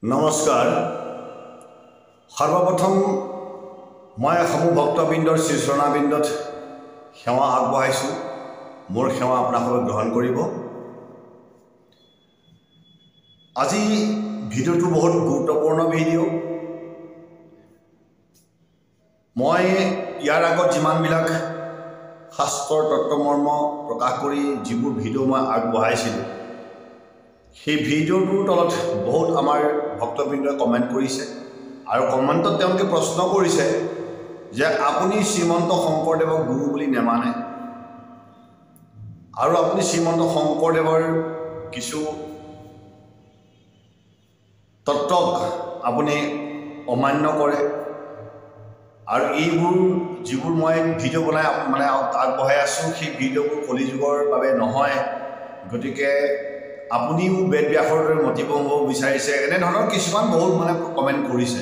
নমস্কাৰ সৰ্বপ্ৰথম মই সমূহ ভক্তবৃন্দৰ শ্ৰীচৰণাবৃন্দত সেৱা আগবঢ়াইছোঁ মোৰ সেৱা আপোনালোকে গ্ৰহণ কৰিব আজি ভিডিঅ'টো বহুত গুৰুত্বপূৰ্ণ ভিডিঅ' মই ইয়াৰ আগত যিমানবিলাক শাস্ত্ৰৰ তত্ত্বমৰ্ম প্ৰকাশ কৰি যিবোৰ ভিডিঅ' মই আগবঢ়াইছিলোঁ সেই ভিডিঅ'টোৰ তলত বহুত আমাৰ ভক্তবৃন্দই কমেণ্ট কৰিছে আৰু কমেণ্টত তেওঁলোকে প্ৰশ্ন কৰিছে যে আপুনি শ্ৰীমন্ত শংকৰদেৱক গুৰু বুলি নেমানে আৰু আপুনি শ্ৰীমন্ত শংকৰদেৱৰ কিছু তত্ত্বক আপুনি অমান্য কৰে আৰু এইবোৰ যিবোৰ মই ভিডিঅ' বনাই আগবঢ়াই আছোঁ সেই ভিডিঅ'বোৰ কলিযুগৰ বাবে নহয় গতিকে আপুনিও বেদ ব্যাসৰ দৰে মতিব হ'ব বিচাৰিছে এনেধৰণৰ কিছুমান বহুত কমেণ্ট কৰিছে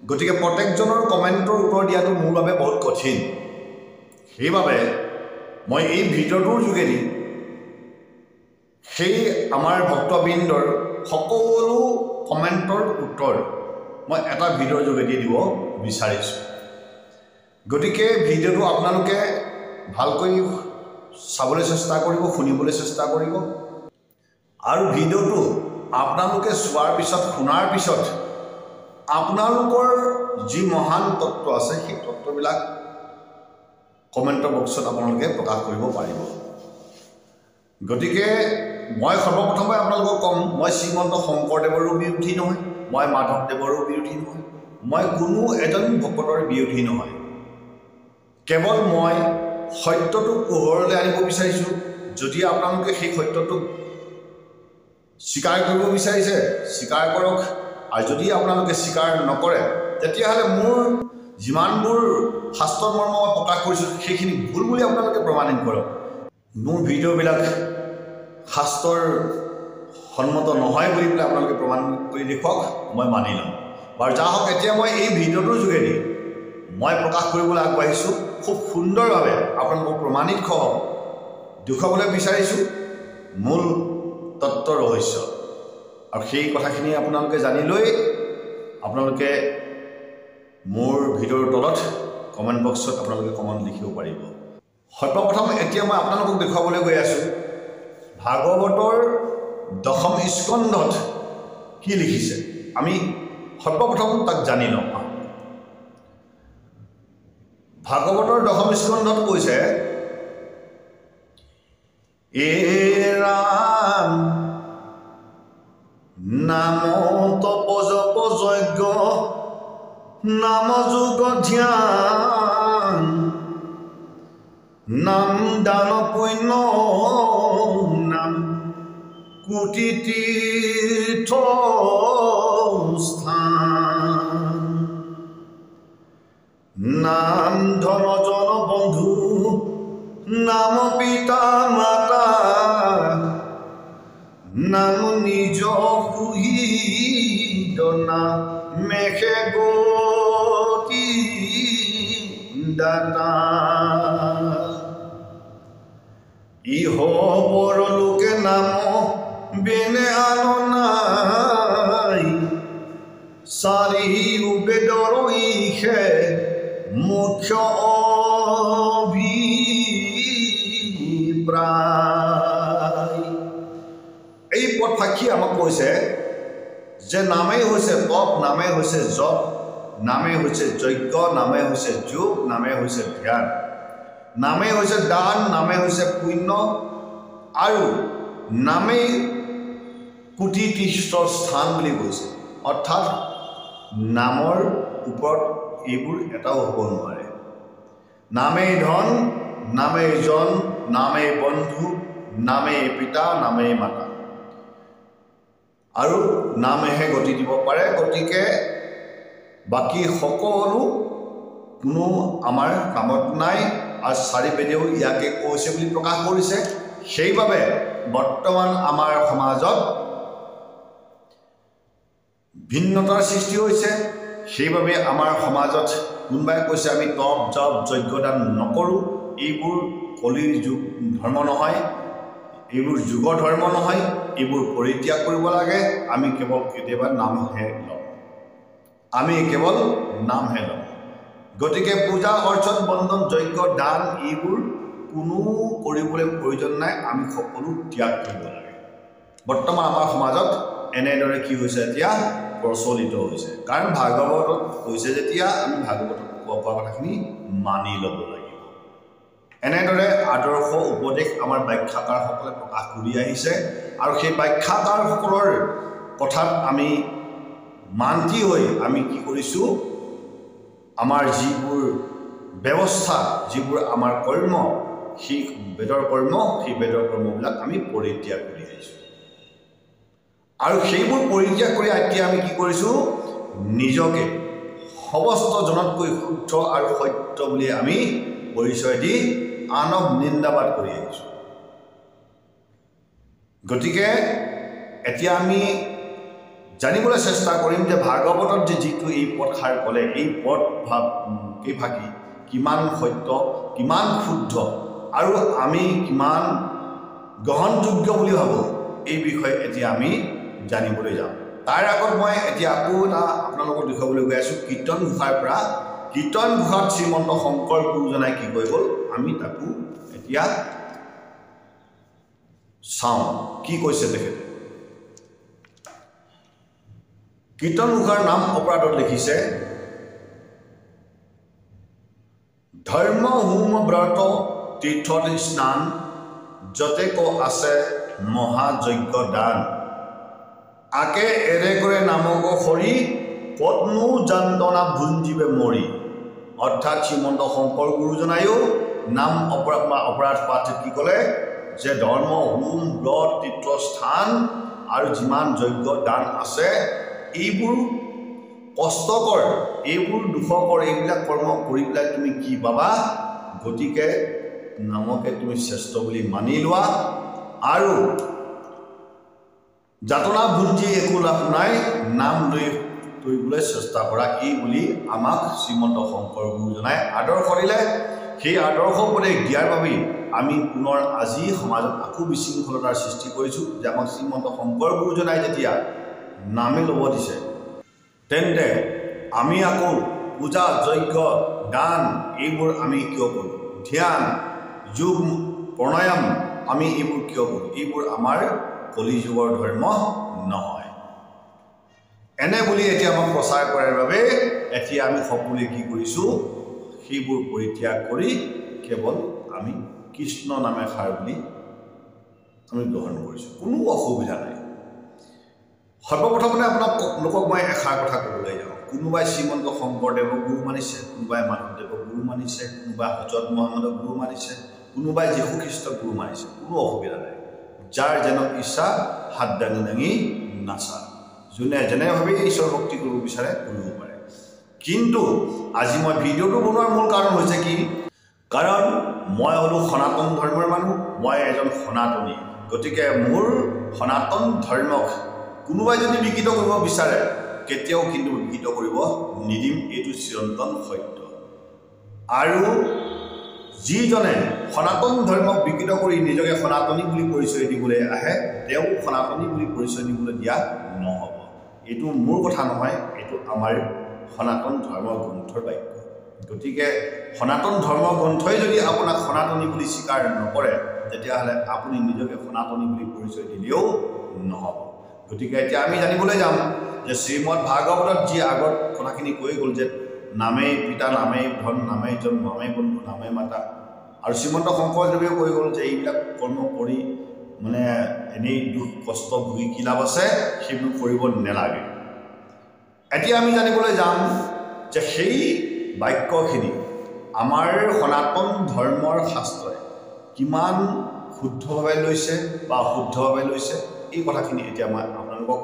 গতিকে প্ৰত্যেকজনৰ কমেণ্টৰ উত্তৰ দিয়াটো মোৰ বাবে বহুত কঠিন সেইবাবে মই এই ভিডিঅ'টোৰ যোগেদি সেই আমাৰ ভক্তবৃন্দৰ সকলো কমেণ্টৰ উত্তৰ মই এটা ভিডিঅ'ৰ যোগেদি দিব বিচাৰিছোঁ গতিকে ভিডিঅ'টো আপোনালোকে ভালকৈ চাবলৈ চেষ্টা কৰিব শুনিবলৈ চেষ্টা কৰিব আৰু ভিডিঅ'টো আপোনালোকে চোৱাৰ পিছত শুনাৰ পিছত আপোনালোকৰ যি মহান তত্ত্ব আছে সেই তত্ত্ববিলাক কমেণ্টৰ বক্সত আপোনালোকে প্ৰকাশ কৰিব পাৰিব গতিকে মই সৰ্বপ্ৰথমে আপোনালোকক ক'ম মই শ্ৰীমন্ত শংকৰদেৱৰো বিৰোধী নহয় মই মাধৱদেৱৰো বিৰোধী নহয় মই কোনো এজন ভকতৰ বিৰোধী নহয় কেৱল মই সত্যটোক পোহৰলৈ আনিব বিচাৰিছোঁ যদি আপোনালোকে সেই সত্যটোক স্বীকাৰ কৰিব বিচাৰিছে স্বীকাৰ কৰক আৰু যদি আপোনালোকে স্বীকাৰ নকৰে তেতিয়াহ'লে মোৰ যিমানবোৰ শাস্ত্ৰৰ মৰ্ম মই প্ৰকাশ কৰিছোঁ সেইখিনি ভুল বুলি আপোনালোকে প্ৰমাণিত কৰক মোৰ ভিডিঅ'বিলাক শাস্ত্ৰৰ সন্মত নহয় বুলি পেলাই আপোনালোকে প্ৰমাণ কৰি দেখুৱাওক মই মানি ল'ম বাৰু যা হওক এতিয়া মই এই ভিডিঅ'টোৰ যোগেদি মই প্ৰকাশ কৰিবলৈ আগবাঢ়িছোঁ খুব সুন্দৰভাৱে আপোনালোকক প্ৰমাণিত দেখুৱাবলৈ বিচাৰিছোঁ মূল তত্ত্ব ৰহস্য আৰু সেই কথাখিনি আপোনালোকে জানি লৈ আপোনালোকে মোৰ ভিডিঅ'ৰ তলত কমেণ্ট বক্সত আপোনালোকে কমেণ্ট লিখিব পাৰিব সৰ্বপ্ৰথম এতিয়া মই আপোনালোকক দেখুৱাবলৈ গৈ আছোঁ ভাগৱতৰ দশম স্কন্ধত কি লিখিছে আমি সৰ্বপ্ৰথম তাক জানি লওঁ ভাগৱতৰ দশম স্কন্ধত কৈছে ৰাম নাম তপ জপ যজ্ঞ নাম যোগ ধ্যান নাম দান পুণ্য নাম কোটি তীৰ্থ স্থান নাম ধন জন বন্ধু নাম পিতা মাতা নাম নিজ সুহৃদ নামেহে গতি দাতা ইহ পৰলোকে নাম বেনে আন নাই চাৰি বেদৰ ইহে মুখ্য অভিপ্ৰায় এই পথফাকি আমাক কৈছে যে নামেই হৈছে তপ নামেই হৈছে জপ নামেই হৈছে যজ্ঞ নামেই হৈছে যোগ নামেই হৈছে ধ্যান নামেই হৈছে দান নামেই হৈছে পুণ্য আৰু নামেই কোটি তীৰ্থৰ স্থান বুলি কৈছে অৰ্থাৎ নামৰ ওপৰত এইবোৰ এটাও হ'ব নোৱাৰে নামেই ধন নামেই জন নামেই বন্ধু নামেই পিতা নামেই মাতা আৰু নামেহে গতি দিব পাৰে গতিকে বাকী সকলো কোনো আমাৰ কামত নাই আৰু চাৰি বেদেও ইয়াকে কৈছে বুলি প্ৰকাশ কৰিছে সেইবাবে বৰ্তমান আমাৰ সমাজত ভিন্নতাৰ সৃষ্টি হৈছে সেইবাবে আমাৰ সমাজত কোনোবাই কৈছে আমি তপ জপ যজ্ঞদান নকৰোঁ এইবোৰ কলিৰ যুগ ধৰ্ম নহয় এইবোৰ যুগৰ ধৰ্ম নহয়, এইবোৰ পৰিত্যাগ কৰিব লাগে। আমি কেৱল কেতিয়াবা নামহে লওঁ, আমি কেৱল নামহে লওঁ। গতিকে পূজা অৰ্চন বন্ধন যজ্ঞ দান এইবোৰ কোনো কৰিবলৈ প্ৰয়োজন নাই, আমি সকলো ত্যাগ কৰিব লাগে। বৰ্তমান আমাৰ সমাজত এনেদৰে কি হৈছে, এতিয়া প্ৰচলিত হৈছে। কাৰণ ভাগৱতত কৈছে যেতিয়া আমি ভাগৱতত কোৱা কথাখিনি মানি ল'ব লাগিব। এনেদৰে আদৰ্শ উপদেশ আমাৰ ব্যাখ্যাকাৰসকলে প্ৰকাশ কৰি আহিছে, আৰু সেই ব্যাখ্যাকাৰসকলৰ কথাত আমি মান্তি হৈ আমি কি কৰিছোঁ, আমাৰ যিবোৰ ব্যৱস্থা, যিবোৰ আমাৰ কৰ্ম, সেই বেদৰ কৰ্মবিলাক আমি পৰিত্যাগ কৰি আহিছোঁ। আৰু সেইবোৰ পৰিত্যাগ কৰি এতিয়া আমি কি কৰিছোঁ, নিজকে সমস্ত জনতকৈ শুদ্ধ আৰু সত্য বুলি আমি পৰিচয় দি আনক নিন্দাবাদ কৰি আহিছোঁ। গতিকে এতিয়া আমি জানিবলৈ চেষ্টা কৰিম যে ভাগৱতত যে যিটো এই পদষাৰ ক'লে, এই পদ কেইফাকি কিমান সত্য, কিমান শুদ্ধ, আৰু আমি কিমান গ্ৰহণযোগ্য বুলি ভাবোঁ, এই বিষয়ে এতিয়া আমি জানিবলৈ যাম। তাৰ আগত মই এতিয়া আকৌ এটা আপোনালোকক দেখুৱাবলৈ গৈ আছোঁ কীৰ্তন ঘোষাৰ পৰা। কীৰ্তন ঘোষাত শ্ৰীমন্ত শংকৰ গুৰুজনাই কি কৈ গ'ল, আমি তাকো এতিয়া চাওঁ কি কৈছে তেখেতে। কীৰ্তন ঘোষাৰ নাম অপৰাধত লিখিছে, ধৰ্ম হোম ব্ৰত তীৰ্থত স্নান, যতে ক আছে মহাযজ্ঞ দান, আকে এৰে কৰে নামক সৰি, পত্নু যন্ত্ৰণা ভুঞ্জিবে মৰি। অৰ্থাৎ শ্ৰীমন্ত শংকৰ গুৰুজনায়ো নাম অপৰাধ পাঠ কি ক'লে, যে ধৰ্ম হোম ব্ৰত তীৰ্থস্থান আৰু যিমান যজ্ঞ দান আছে, এইবোৰ কষ্টকৰ, এইবোৰ দুখকৰ, এইবিলাক কৰ্ম কৰি পেলাই তুমি কি পাবা, গতিকে নামকে তুমি শ্ৰেষ্ঠ বুলি মানি লোৱা, আৰু যাতনা ভুঞ্জি একো লাভ নাই, নাম লৈ কৰিবলৈ চেষ্টা কৰা, এই বুলি আমাক শ্ৰীমন্ত শংকৰ গুৰুজনাই আদৰ্শ দিলে। সেই আদৰ্শ উপদেশ দিয়াৰ বাবেই আমি পুনৰ আজি সমাজত আকৌ বিশৃংখলতাৰ সৃষ্টি কৰিছোঁ। যে আমাক শ্ৰীমন্ত শংকৰ গুৰুজনাই যেতিয়া নামে ল'ব দিছে, তেন্তে আমি আকৌ পূজা যজ্ঞ দান এইবোৰ আমি কিয় কৰোঁ, ধ্যান যোগ প্ৰণায়াম আমি এইবোৰ কিয় কৰোঁ, এইবোৰ আমাৰ কলিযুগৰ ধৰ্ম নহয়। এনে বুলি এতিয়া আমাক প্ৰচাৰ কৰাৰ বাবে এতিয়া আমি সকলোৱে কি কৰিছোঁ, সেইবোৰ পৰিত্যাগ কৰি কেৱল আমি কৃষ্ণ নামে সাৰ বুলি আমি গ্ৰহণ কৰিছোঁ, কোনো অসুবিধা নাই। সৰ্বপ্ৰথমতে আপোনালোকক মই এষাৰ কথা ক'বলৈ যাওঁ। কোনোবাই শ্ৰীমন্ত শংকৰদেৱক গুৰু মানিছে, কোনোবাই মাধৱদেৱক গুৰু মানিছে, কোনোবাই হজৰত মহম্মদক গুৰু মানিছে, কোনোবাই যীশু খ্ৰীষ্টক গুৰু মানিছে, কোনো অসুবিধা নাই। যাৰ যেন ইচ্ছা হাত দাঙি দাঙি নাচা, যোনে যেনেভাৱে ঈশ্বৰ ভক্তি কৰিব বিচাৰে কৰিব পাৰে। কিন্তু আজি মই ভিডিঅ'টো বনোৱাৰ মূল কাৰণ হৈছে কি, কাৰণ মই হ'লোঁ সনাতন ধৰ্মৰ মানুহ, মই এজন সনাতনী। গতিকে মোৰ সনাতন ধৰ্মক কোনোবাই যদি বিকৃত কৰিব বিচাৰে, কেতিয়াও কিন্তু বিকৃত কৰিব নিদিম, এইটো চিৰন্তন সত্য। আৰু যিজনে সনাতন ধৰ্মক বিকৃত কৰি নিজকে সনাতনী বুলি পৰিচয় দিবলৈ আহে, তেওঁ সনাতনী বুলি পৰিচয় দিবলৈ দিয়া নহ'ব। এইটো মোৰ কথা নহয়, এইটো আমাৰ সনাতন ধৰ্ম গ্ৰন্থৰ বাক্য। গতিকে সনাতন ধৰ্ম গ্ৰন্থই যদি আপোনাক সনাতনী বুলি স্বীকাৰ নকৰে, তেতিয়াহ'লে আপুনি নিজকে সনাতনী বুলি পৰিচয় দিলেও নহ'ব। গতিকে এতিয়া আমি জানিবলৈ যাম যে শ্ৰীমদ ভাগৱতত যি আগত কথাখিনি কৈ গ'ল, যে নামেই পিতা, নামেই ধন, নামেই জন্ম, নামেই বন্ধু, নামেই মাতা, আৰু শ্ৰীমন্ত শংকৰদেৱেও কৈ গ'ল যে এইবিলাক কৰ্ম কৰি মানে এনেই দুখ কষ্ট ভুগি কি লাভ আছে, সেইবোৰ কৰিব নালাগে। এতিয়া আমি জানিবলৈ যাম যে সেই বাক্যখিনি আমাৰ সনাতন ধৰ্মৰ শাস্ত্ৰই কিমান শুদ্ধভাৱে লৈছে বা অশুদ্ধভাৱে লৈছে, এই কথাখিনি এতিয়া মই আপোনালোকক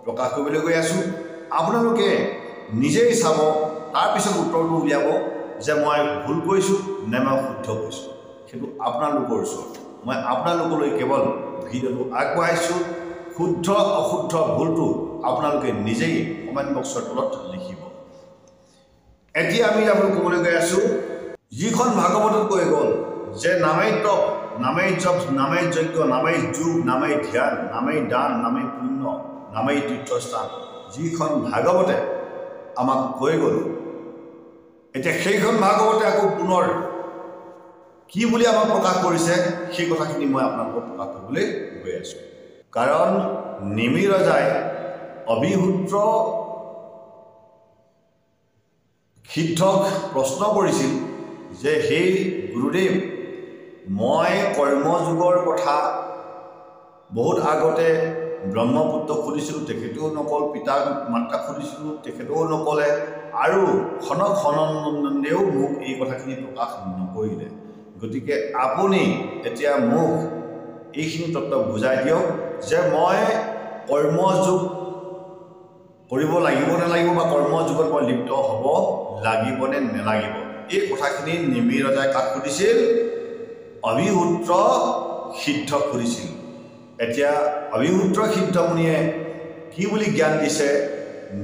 প্ৰকাশ কৰিবলৈ গৈ আছোঁ। আপোনালোকে নিজেই চাব, তাৰপিছত উত্তৰটো উলিয়াব যে মই ভুল কৈছোঁ নে মই শুদ্ধ কৈছোঁ। সেইটো আপোনালোকৰ ওচৰত, মই আপোনালোকলৈ কেৱল ভিডিঅ'টো আগবঢ়াইছোঁ। শুদ্ধ অশুদ্ধ ভুলটো আপোনালোকে নিজেই কমেণ্ট বক্সৰ তলত লিখিব। এতিয়া আমি আপোনালোক ক'বলৈ গৈ আছোঁ, যিখন ভাগৱতত কৈ গ'ল যে নামেই তপ নামেই জপ, নামেই যজ্ঞ, নামেই যোগ, নামেই ধ্যান, নামেই দান, নামেই পুণ্য, নামেই তীৰ্থস্থান, যিখন ভাগৱতে আমাক কৈ গ'ল, এতিয়া সেইখন ভাগৱতে আকৌ পুনৰ কি বুলি আমাক প্ৰকাশ কৰিছে সেই কথাখিনি মই আপোনালোকক প্ৰকাশ কৰিবলৈ গৈ আছোঁ। কাৰণ নিমি ৰজাই অভিহুদ্ৰ সিদ্ধক প্ৰশ্ন কৰিছিল যে সেই গুৰুদেৱ, মই কৰ্মযোগৰ কথা বহুত আগতে ব্ৰহ্মপুত্ৰক সুধিছিলোঁ, তেখেতেও নকল, পিতা মাতাক সুধিছিলোঁ, তেখেতেও নকলে, আৰু খনক সনন্দনেও মোক এই কথাখিনি প্ৰকাশ নকৰিলে। গতিকে আপুনি এতিয়া মোক এইখিনি তত্ত্ব বুজাই দিয়ক যে মই কৰ্মযোগ কৰিব লাগিব নালাগিব, বা কৰ্মযোগত মই লিপ্ত হ'ব লাগিব নে নালাগিব। এই কথাখিনি নিমি ৰজাই কাক সুধিছিল? অভিহুদ্ৰ সিদ্ধক সুধিছিল। এতিয়া অভিহুদ্ৰ সিদ্ধমুনিয়ে কি বুলি জ্ঞান দিছে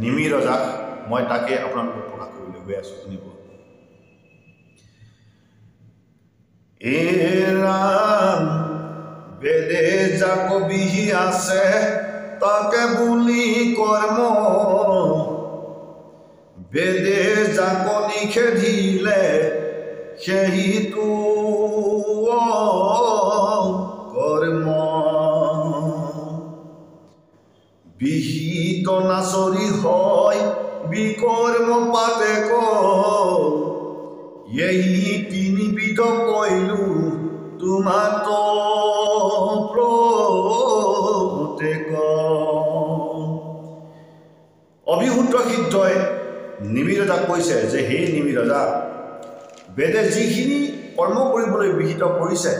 নিমি ৰজাক, মই তাকে আপোনালোকক প্ৰকাশ কৰিবলৈ গৈ আছোঁ, শুনিব। ৰাম বেদে যাক বিহি আছে তাকে বুলি কৰ্ম, বেদে যাক নিষেধিলে সেইটো কৰ্ম, বিহিত নাচৰি হয় বিকৰ্ম পাতে ক, এই তিনিবিধ কৈলো তোমাক প্ৰত্যেক। অভিহুদ্ৰ সিদ্ধই নিমি ৰজাক কৈছে যে সেই নিমি ৰজা, বেদে যিখিনি কৰ্ম কৰিবলৈ বিহিত কৰিছে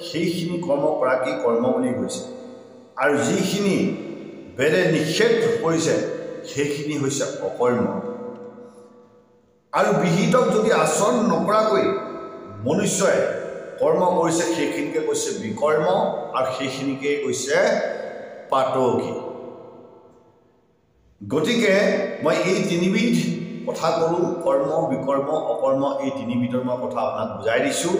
সেইখিনি কৰ্ম কৰাকে কৰ্ম বুলি কৈছে, আৰু যিখিনি বেদে নিষেধ কৰিছে সেইখিনি হৈছে অকৰ্ম। আৰু বিহিতক যদি আচৰণ নকৰাকৈ মনুষ্যই কৰ্ম কৰিছে সেইখিনিকে কৈছে বিকৰ্ম, আৰু সেইখিনিকে কৈছে পাতকী। গতিকে মই এই তিনিবিধ কথা ক'লোঁ, কৰ্ম, বিকৰ্ম, অকৰ্ম, এই তিনিবিধৰ মই কথা আপোনাক বুজাই দিছোঁ।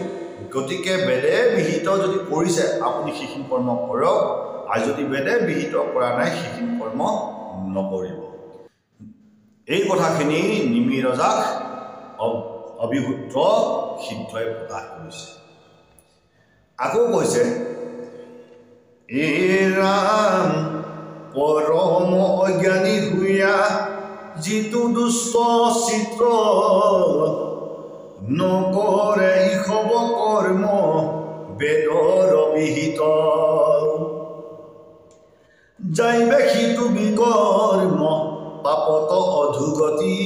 গতিকে বেদে বিহিত যদি কৰিছে আপুনি সেইখিনি কৰ্ম কৰক, আৰু যদি বেদে বিহিত কৰা নাই সেইখিনি কৰ্ম নকৰিব। এই কথাখিনি নিমি ৰজাক অভিহুদ্ৰ সিদ্ধই প্ৰকাশ কৰিছে। আকৌ কৈছে, ৰাম পৰম অজ্ঞানী হুয়া যিটো দুষ্ট চিত্ৰ, নকৰে ইষব কৰ্ম বেদৰ বিহিত, যাইবে সিটো বিকৰ্ম পাপত অধুগতি,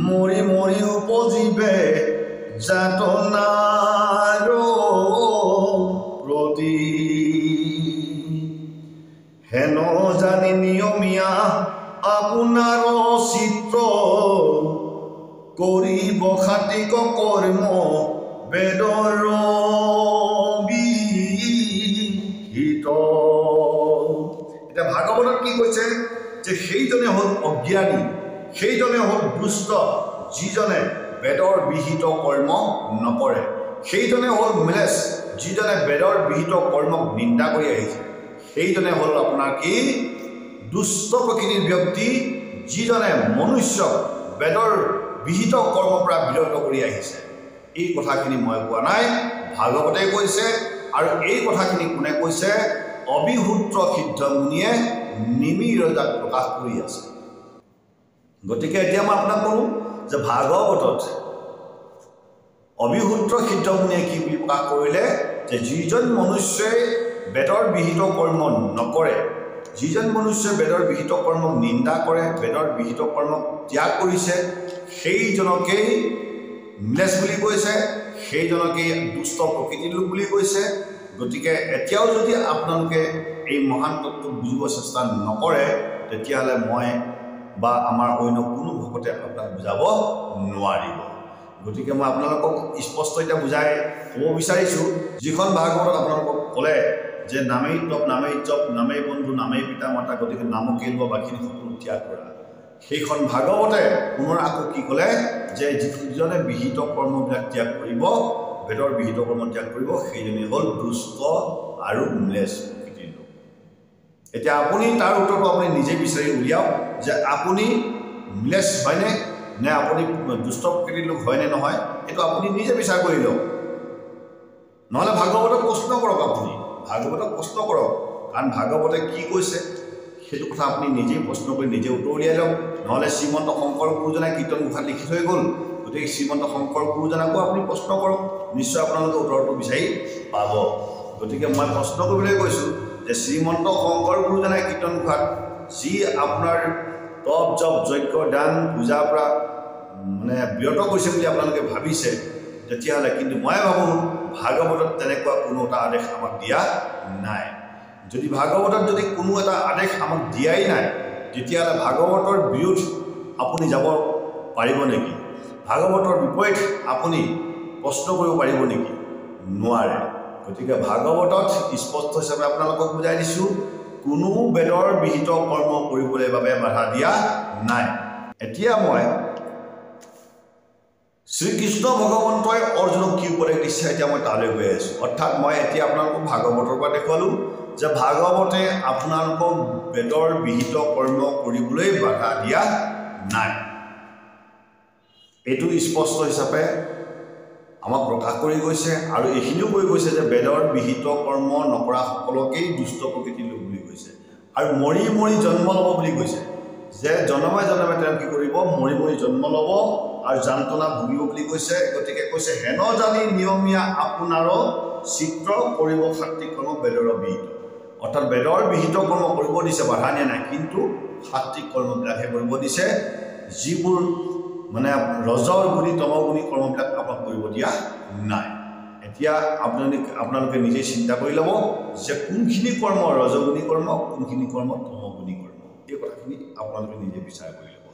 মৰি মৰি উপজীৱে যাতনাৰ প্ৰতি, হেন জানি নিয়মীয়া আপোনাৰ চিত্ৰ, কৰিব খাটিক কৰ্ম বেদৰ বিহিত। এতিয়া ভাগৱতত কি কৈছে যে সেইজনে হ'ল অজ্ঞানী, সেইজনে হ'ল দুষ্ট, যিজনে বেদৰ বিহিত কৰ্ম নকৰে, সেইজনে হ'ল মিলেছ, যিজনে বেদৰ বিহিত কৰ্মক নিন্দা কৰি আহিছে, সেইজনে হ'ল আপোনাৰ কি দুষ্ট প্ৰকৃতিৰ ব্যক্তি, যিজনে মনুষ্যক বেদৰ বিহিত কৰ্মৰ পৰা বিৰত কৰি আহিছে। এই কথাখিনি মই কোৱা নাই, ভাগৱতে কৈছে। আৰু এই কথাখিনি কোনে কৈছে? অভিহুদ্ৰ সিদ্ধমুনিয়ে নিমি ৰজাক প্ৰকাশ কৰি আছে। গতিকে এতিয়া মই আপোনাক কওঁ যে ভাগৱতত অভিহুদ্ৰ সিদ্ধমুনিয়ে কি বুলি প্ৰকাশ কৰিলে যে যিজন মনুষ্যই বেদৰ বিহিত কৰ্ম নকৰে, যিজন মনুষ্যই বেদৰ বিহিত কৰ্মক নিন্দা কৰে, বেদৰ বিহিত কৰ্মক ত্যাগ কৰিছে, সেইজনকেই মিলেছ বুলি কৈছে, সেইজনকেই দুষ্ট প্ৰকৃতিৰ লোক বুলি কৈছে। গতিকে এতিয়াও যদি আপোনালোকে এই মহান তত্ত্বক বুজিব চেষ্টা নকৰে, তেতিয়াহ'লে মই বা আমাৰ অন্য কোনো ভকতে আপোনাক বুজাব নোৱাৰিব। গতিকে মই আপোনালোকক স্পষ্ট এতিয়া বুজাই ক'ব বিচাৰিছোঁ, যিখন ভাগৱতত আপোনালোকক ক'লে যে নামেই তপ, নামেই জপ, নামেই বন্ধু, নামেই পিতা মাতা, গতিকে নামকেই লোৱা, বাকীখিনি সকলো ত্যাগ কৰা, সেইখন ভাগৱতে পুনৰ আকৌ কি ক'লে যে যিজনে বিহিত কৰ্মবিলাক ত্যাগ কৰিব, বেদৰ বিহিত কৰ্ম ত্যাগ কৰিব সেইজনে হ'ল দুষ্ট আৰু ম্লেচ্ছ প্ৰকৃতিৰ লোক এতিয়া আপুনি তাৰ উত্তৰটো আপুনি নিজে বিচাৰি উলিয়াওক যে আপুনি ম্লেচ্ছ হয়নে নে আপুনি দুষ্ট প্ৰকৃতিৰ লোক হয়নে নহয় এইটো আপুনি নিজে বিচাৰ কৰি লওক নহ'লে ভাগৱতক প্ৰশ্ন কৰক আপুনি ভাগৱতক প্ৰশ্ন কৰক কাৰণ ভাগৱতে কি কৈছে সেইটো কথা আপুনি নিজেই প্ৰশ্ন কৰি নিজে উত্তৰ উলিয়াই লওক নহ'লে শ্ৰীমন্ত শংকৰ গুৰুজনাই কীৰ্তন ঘোষাত লিখি থৈ গ'ল গতিকে শ্ৰীমন্ত শংকৰ গুৰুজনাকো আপুনি প্ৰশ্ন কৰক নিশ্চয় আপোনালোকে উত্তৰটো বিচাৰি পাব গতিকে মই প্ৰশ্ন কৰিবলৈ কৈছোঁ যে শ্ৰীমন্ত শংকৰ গুৰুজনাই কীৰ্তন ঘোষাত যি আপোনাৰ তপ জপ যজ্ঞ দান পূজাৰ পৰা মানে বিৰত কৰিছে বুলি আপোনালোকে ভাবিছে তেতিয়াহ'লে কিন্তু মই ভাবোঁ ভাগৱতত তেনেকুৱা কোনো এটা আদেশ আমাক দিয়া নাই যদি ভাগৱতত যদি কোনো এটা আদেশ আমাক দিয়াই নাই তেতিয়াহ'লে ভাগৱতৰ বিৰোধ আপুনি যাব পাৰিব নেকি ভাগৱতৰ বিপৰীত আপুনি প্ৰশ্ন কৰিব পাৰিব নেকি নোৱাৰে গতিকে ভাগৱতত স্পষ্ট হিচাপে আপোনালোকক বুজাই দিছোঁ কোনো বেদৰ বিহিত কৰ্ম কৰিবলৈ বাবে বাধা দিয়া নাই এতিয়া মই শ্ৰীকৃষ্ণ ভগৱন্তই অৰ্জুনক কি উপদেশ দিছে এতিয়া মই তালৈ গৈ আছোঁ অৰ্থাৎ মই এতিয়া আপোনালোকক ভাগৱতৰ পৰা দেখুৱালোঁ যে ভাগৱতে আপোনালোকক বেদৰ বিহিত কৰ্ম কৰিবলৈ বাধা দিয়া নাই এইটো স্পষ্ট হিচাপে আমাক প্ৰকাশ কৰি গৈছে আৰু এইখিনিও কৈ গৈছে যে বেদৰ বিহিত কৰ্ম নকৰা সকলকেই দুষ্ট প্ৰকৃতিৰ লোক বুলি কৈছে আৰু মৰি মৰি জন্ম ল'ব বুলি কৈছে যে জনমে জনমে তেওঁ কি কৰিব মৰি মৰি জন্ম ল'ব আৰু যান্ত্ৰণা ভুগিব বুলি কৈছে গতিকে কৈছে হেন জানি নিয়মীয়া আপোনাৰ চিত্ৰ কৰিব সাত্বিক কৰ্ম বেদৰ বিহিত অৰ্থাৎ বেদৰ বিহিত কৰ্ম কৰিব দিছে বাধা দিয়া নাই কিন্তু সাত্বিক কৰ্মবিলাকহে কৰিব দিছে যিবোৰ মানে ৰজৰ গুণী তমগুণী কৰ্মবিলাক আপোনাক কৰিব দিয়া নাই এতিয়া আপোনালোকে নিজেই চিন্তা কৰি ল'ব যে কোনখিনি কৰ্ম ৰজগুণী কৰ্ম কোনখিনি কৰ্ম তমগুণী কৰ্ম এই কথাখিনি আপোনালোকে নিজে বিচাৰ কৰি ল'ব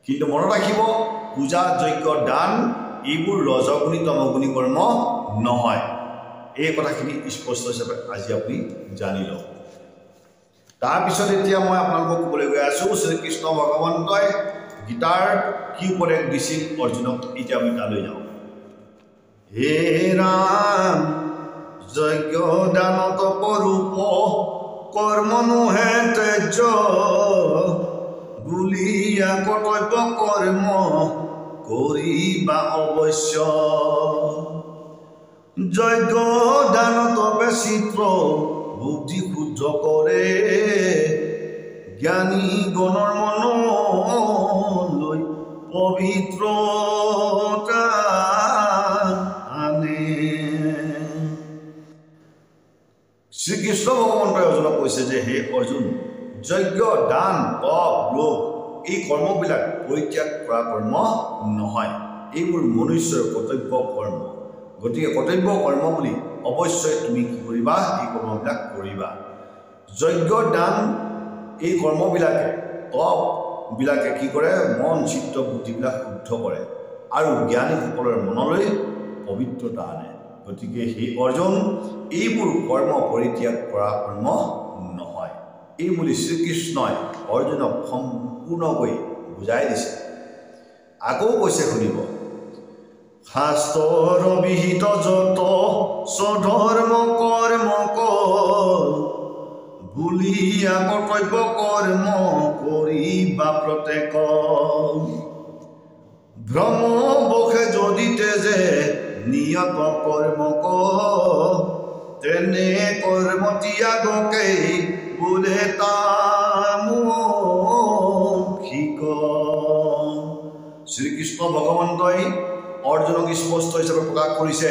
কিন্তু মনত ৰাখিব পূজা যজ্ঞ দান এইবোৰ ৰজগুণী তমগুণী কৰ্ম নহয় এই কথাখিনি স্পষ্ট হিচাপে আজি আপুনি জানি লওক তাৰপিছত এতিয়া মই আপোনালোকক ক'বলৈ গৈ আছোঁ শ্ৰীকৃষ্ণ ভগৱন্তই গীতাৰ কি উপদেশ দিছিল অৰ্জুনক এতিয়া আমি তালৈ যাওঁ হে ৰাম যজ্ঞ দান তপ ৰূপ কৰ্ম নোহে তেজ বুলিয়া কৰ্তব্য কৰ্ম কৰিবা অৱশ্য যজ্ঞ দান তপে চিত্ৰ বুদ্ধি শুদ্ধ কৰে জ্ঞানী গণৰ মনলৈ পবিত্ৰতা আনে শ্ৰীকৃষ্ণ ভগৱন্তই অৰ্জুনক কৈছে যে হে অৰ্জুন যজ্ঞ দান তপ ৰোগ এই কৰ্মবিলাক পৰিত্যাগ কৰা কৰ্ম নহয় এইবোৰ মনুষ্যৰ কৰ্তব্য কৰ্ম গতিকে কৰ্তব্য কৰ্ম বুলি অৱশ্যই তুমি কি কৰিবা এই কৰ্মবিলাক কৰিবা যজ্ঞ দান এই কৰ্মবিলাকে তপবিলাকে কি কৰে মন চিত্ত বুদ্ধিবিলাক শুদ্ধ কৰে আৰু জ্ঞানীসকলৰ মনলৈ পবিত্ৰতা আনে গতিকে সেই অৰ্জুন এইবোৰ কৰ্ম পৰিত্যাগ কৰা কৰ্ম নহয় এই বুলি শ্ৰীকৃষ্ণই অৰ্জুনক সম্পূৰ্ণকৈ বুজাই দিছে আকৌ কৈছে শুনিব শাস্ত্ৰৰ বিহিত যত স্বধৰ্ম কৰ্ম বুলিয়া কৰ্তব্য কৰ্ম কৰিবা প্ৰত্যেক ভ্ৰমবশে যদি তেজে নিয়ত কৰ্ম তেনে কৰ্ম ত্যাগকে বোলে তামোক্ষিক শ্ৰীকৃষ্ণ ভগৱন্তই অৰ্জুনক স্পষ্ট হিচাপে প্ৰকাশ কৰিছে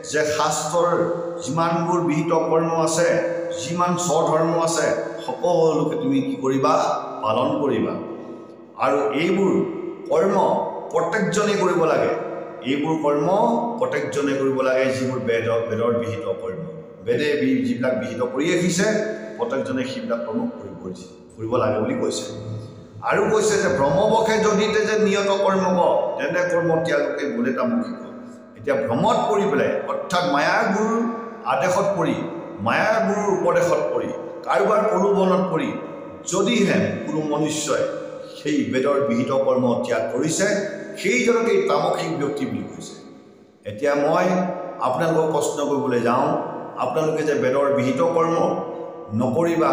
যে শাস্ত্ৰৰ যিমানবোৰ বিহিত কৰ্ম আছে যিমান স্বধৰ্ম আছে সকলোকে তুমি কি কৰিবা পালন কৰিবা আৰু এইবোৰ কৰ্ম প্ৰত্যেকজনে কৰিব লাগে এইবোৰ কৰ্ম প্ৰত্যেকজনে কৰিব লাগে যিবোৰ বেদৰ বিহিত কৰ্ম বেদে যিবিলাক বিহিত কৰি ৰাখিছে প্ৰত্যেকজনে সেইবিলাক কৰ্ম কৰিব লাগে বুলি কৈছে আৰু কৈছে যে ভ্ৰমবশে যদি যে নিয়ত কৰ্ম তেনে কৰ্ম ত্যাগকে বোলে তামোক্ষিক এতিয়া ভ্ৰমত পৰি পেলাই অৰ্থাৎ মায়াৰ গুৰুৰ আদেশত পৰি মায়াৰ গুৰুৰ উপদেশত পৰি কাৰোবাৰ প্ৰলোভনত পৰি যদিহে কোনো মনুষ্যই সেই বেদৰ বিহিত কৰ্ম ত্যাগ কৰিছে সেইজনকেই তামসিক ব্যক্তি বুলি কৈছে এতিয়া মই আপোনালোকক প্ৰশ্ন কৰিবলৈ যাওঁ আপোনালোকে যে বেদৰ বিহিত কৰ্ম নকৰিবা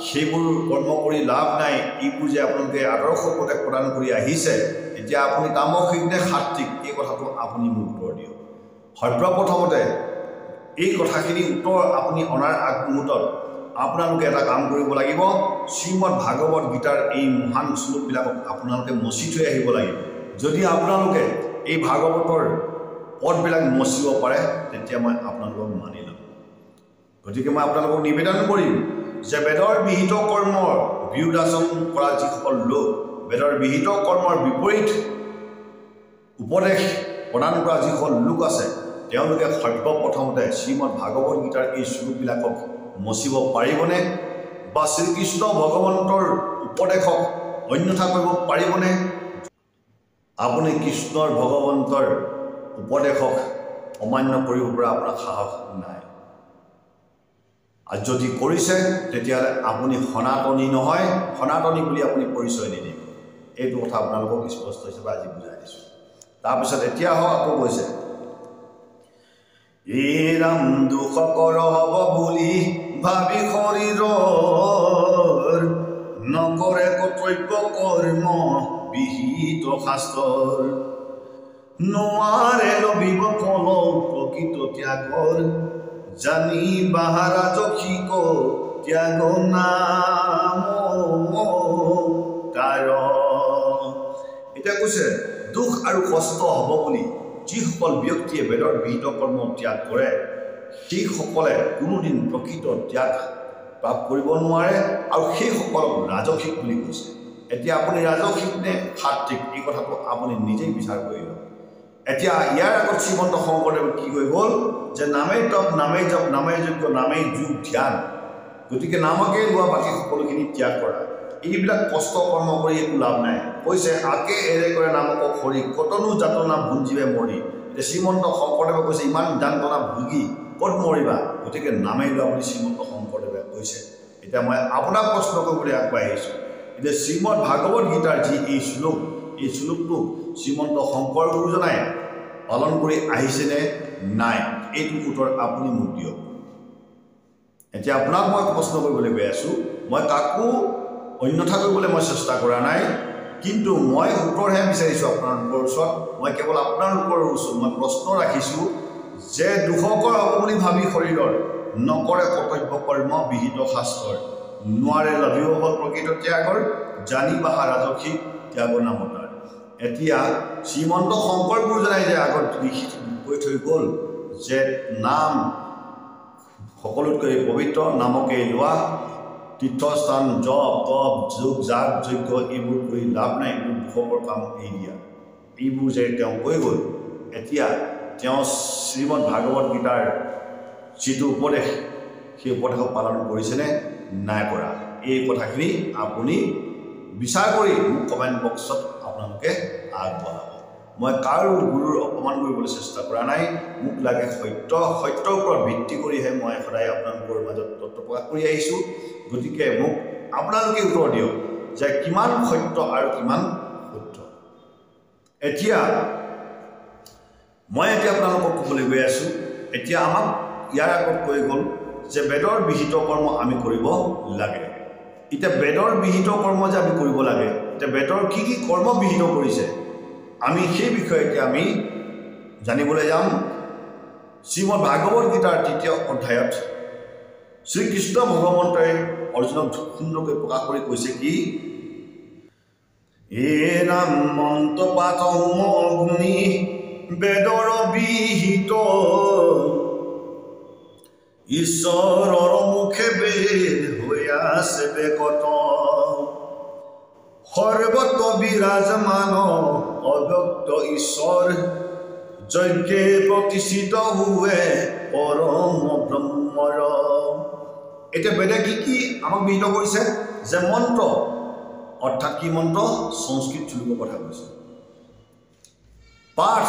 সেইবোৰ কৰ্ম কৰি লাভ নাই এইবোৰ যে আপোনালোকে আদৰ্শ উপদেশ প্ৰদান কৰি আহিছে এতিয়া আপুনি তামসিক নে সাত্বিক এই কথাটো আপুনি মোক উত্তৰ দিয়ক সৰ্বপ্ৰথমতে এই কথাখিনি উত্তৰ আপুনি অনাৰ আগমুহূৰ্তত আপোনালোকে এটা কাম কৰিব লাগিব শ্ৰীমদ ভাগৱত গীতাৰ এই মহান শ্লোকবিলাকক আপোনালোকে মচি থৈ আহিব লাগিব যদি আপোনালোকে এই ভাগৱতৰ পদবিলাক মচিব পাৰে তেতিয়া মই আপোনালোকক মানি ল'ম গতিকে মই আপোনালোকক নিবেদন কৰিম যে বেদৰ বিহিত কৰ্মৰ বিৰোধাচৰণ কৰা যিসকল লোক বেদৰ বিহিত কৰ্মৰ বিপৰীত উপদেশ প্ৰদান কৰা যিসকল লোক আছে তেওঁলোকে সৰ্বপ্ৰথমতে শ্ৰীমদ ভাগৱত গীতাৰ এই শ্লোকবিলাকক মচিব পাৰিবনে বা শ্ৰীকৃষ্ণ ভগৱন্তৰ উপদেশক অন্যথা কৰিব পাৰিবনে আপুনি কৃষ্ণৰ ভগৱন্তৰ উপদেশক অমান্য কৰিব পৰা আপোনাৰ সাহস নাই আৰু যদি কৰিছে তেতিয়াহ'লে আপুনি সনাতনী নহয় সনাতনী বুলি আপুনি পৰিচয় নিদিব এইটো কথা আপোনালোকক স্পষ্ট হিচাপে আজি বুজাই দিছোঁ তাৰপিছত এতিয়া হওক আকৌ কৈছে এই ৰাম দুখকৰ হ'ব বুলি ভাবি শৰীৰৰ নকৰে কৰ্তব্য কৰ্ম বিহিত শাস্ত্ৰৰ নোৱাৰে লভিব ফল প্ৰকৃত ত্যাগৰ জানি বাহাৰাজসিক ত্যাগ নাম তাৰ এতিয়া কৈছে দুখ আৰু কষ্ট হ'ব বুলি যিসকল ব্যক্তিয়ে বেদৰ বিহিত কৰ্ম ত্যাগ কৰে সেইসকলে কোনোদিন প্ৰকৃত ত্যাগ প্ৰাপ্ত কৰিব নোৱাৰে আৰু সেইসকলক ৰাজসিক বুলি কৈছে এতিয়া আপুনি ৰাজসিক নে সাত্বিক এই কথাটো আপুনি নিজেই বিচাৰ কৰি লওক এতিয়া ইয়াৰ আগত শ্ৰীমন্ত শংকৰদেৱ কি হৈ গ'ল যে নামেই তপ নামেই জপ নামেই যজ্ঞ নামেই যোগ ধ্যান গতিকে নামকেই লোৱা বাকী সকলোখিনি ত্যাগ কৰা এইবিলাক কষ্ট কৰ্ম কৰি একো লাভ নাই কৈছে আকে এৰে কৰে নামক হৰি কতনো যাতনা ভুঞ্জিবে মৰি এতিয়া শ্ৰীমন্ত শংকৰদেৱে কৈছে ইমান যাতনা ভুগি ক'ত মৰিবা গতিকে নামেই লোৱা বুলি শ্ৰীমন্ত শংকৰদেৱে কৈছে এতিয়া মই আপোনাক প্ৰশ্ন কৰিবলৈ আগবাঢ়ি আহিছোঁ এতিয়া শ্ৰীমদ ভাগৱত গীতাৰ যি এই শ্লোকটো শ্ৰীমন্ত শংকৰ গুৰুজনাই পালন কৰি আহিছেনে নাই এইটো উত্তৰ আপুনি মোক দিয়ক এতিয়া আপোনাক মই প্ৰশ্ন কৰিবলৈ গৈ আছোঁ মই কাকো অন্যথা কৰিবলৈ মই চেষ্টা কৰা নাই কিন্তু মই উত্তৰহে বিচাৰিছোঁ আপোনালোকৰ ওচৰত মই কেৱল আপোনালোকৰ ওচৰত মই প্ৰশ্ন ৰাখিছোঁ যে দুখকৰ হ'ব বুলি ভাবি শৰীৰৰ নকৰে কৰ্তব্য কৰ্ম বিহিত শাস্ত্ৰৰ নোৱাৰে লভিব ফল প্ৰকৃত ত্যাগৰ জানি বাহা ৰাজসিক ত্যাগ নামতাৰ এতিয়া শ্ৰীমন্ত শংকৰ গুৰুজনাই যে আগত লিখি কৈ থৈ গ'ল যে নাম সকলোতকৈ পবিত্ৰ নামকে লোৱা তীৰ্থস্থান জপ তপ যোগ যাগ যজ্ঞ এইবোৰ কৰি লাভ নাই এইবোৰ দুখকৰ কাম এৰি দিয়া এইবোৰ যে তেওঁ কৈ গ'ল এতিয়া তেওঁ শ্ৰীমদ ভাগৱত গীতাৰ যিটো উপদেশ সেই উপদেশক পালন কৰিছেনে নাই কৰা এই কথাখিনি আপুনি বিচাৰ কৰি মোক কমেণ্ট বক্সত আপোনালোকে আগবঢ়াব মই কাৰো গুৰুৰ অপমান কৰিবলৈ চেষ্টা কৰা নাই মোক লাগে সত্যৰ ওপৰত ভিত্তি কৰিহে মই সদায় আপোনালোকৰ মাজত তত্ত্ব প্ৰকাশ কৰি আহিছোঁ গতিকে মোক আপোনালোকে উত্তৰ দিয়ক যে কিমান সত্য আৰু কিমান শুদ্ধ এতিয়া মই আপোনালোকক ক'বলৈ গৈ আছোঁ এতিয়া আমাক ইয়াৰ আগত কৈ গ'ল যে বেদৰ বিহিত কৰ্ম আমি কৰিব লাগে এতিয়া বেদৰ বিহিত কৰ্ম যে আমি কৰিব লাগে এতিয়া বেদৰ কি কি কৰ্ম বিহিত কৰিছে আমি সেই বিষয়ে এতিয়া আমি জানিবলৈ যাম শ্ৰীমদ ভাগৱত গীতাৰ ৩য় অধ্যায়ত শ্ৰীকৃষ্ণ ভগৱন্তই অৰ্জুনক সুন্দৰকৈ প্ৰকাশ কৰি কৈছে কি এ ৰাম মন্ত্ৰ পাতম অগ্নি বেদৰ বিহিত ঈশ্বৰৰ মুখে বেদ হৈ আছে বেকত সৰ্বত বিৰাজমান অব্যক্ত ঈশ্বৰ যজ্ঞে প্ৰতিষ্ঠিত হোৱে পৰম ব্ৰহ্মৰ এতিয়া বেদে কি আমাক বিহিত কৰিছে যে মন্ত্ৰ অৰ্থাৎ কি মন্ত্ৰ সংস্কৃত শ্লোকৰ কথা কৈছে পাঠ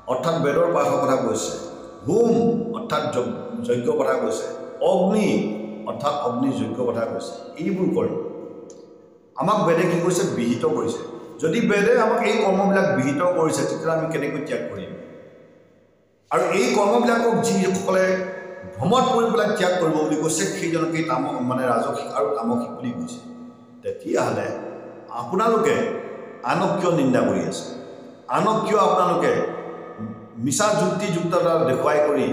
অৰ্থাৎ বেদৰ পাঠৰ কথা কৈছে হোম অৰ্থাৎ যজ্ঞ কথা কৈছে অগ্নি অৰ্থাৎ অগ্নি যজ্ঞ কথা কৈছে এইবোৰ কৰ্ম আমাক বেদে কি কৰিছে বিহিত কৰিছে যদি বেদে আমাক এই কৰ্মবিলাক বিহিত কৰিছে তেতিয়াহ'লে আমি কেনেকৈ ত্যাগ কৰিম আৰু এই কৰ্মবিলাকক যিসকলে ভ্ৰমত কৰি পেলাই ত্যাগ কৰিব বুলি কৈছে সেইজনকেই মানে ৰাজসিক আৰু তামসিক বুলি কৈছে। তেতিয়াহ'লে আপোনালোকে আনক কিয় নিন্দা কৰি আছে? আনক কিয় আপোনালোকে মিছা যুক্তিযুক্ততা দেখুৱাই কৰি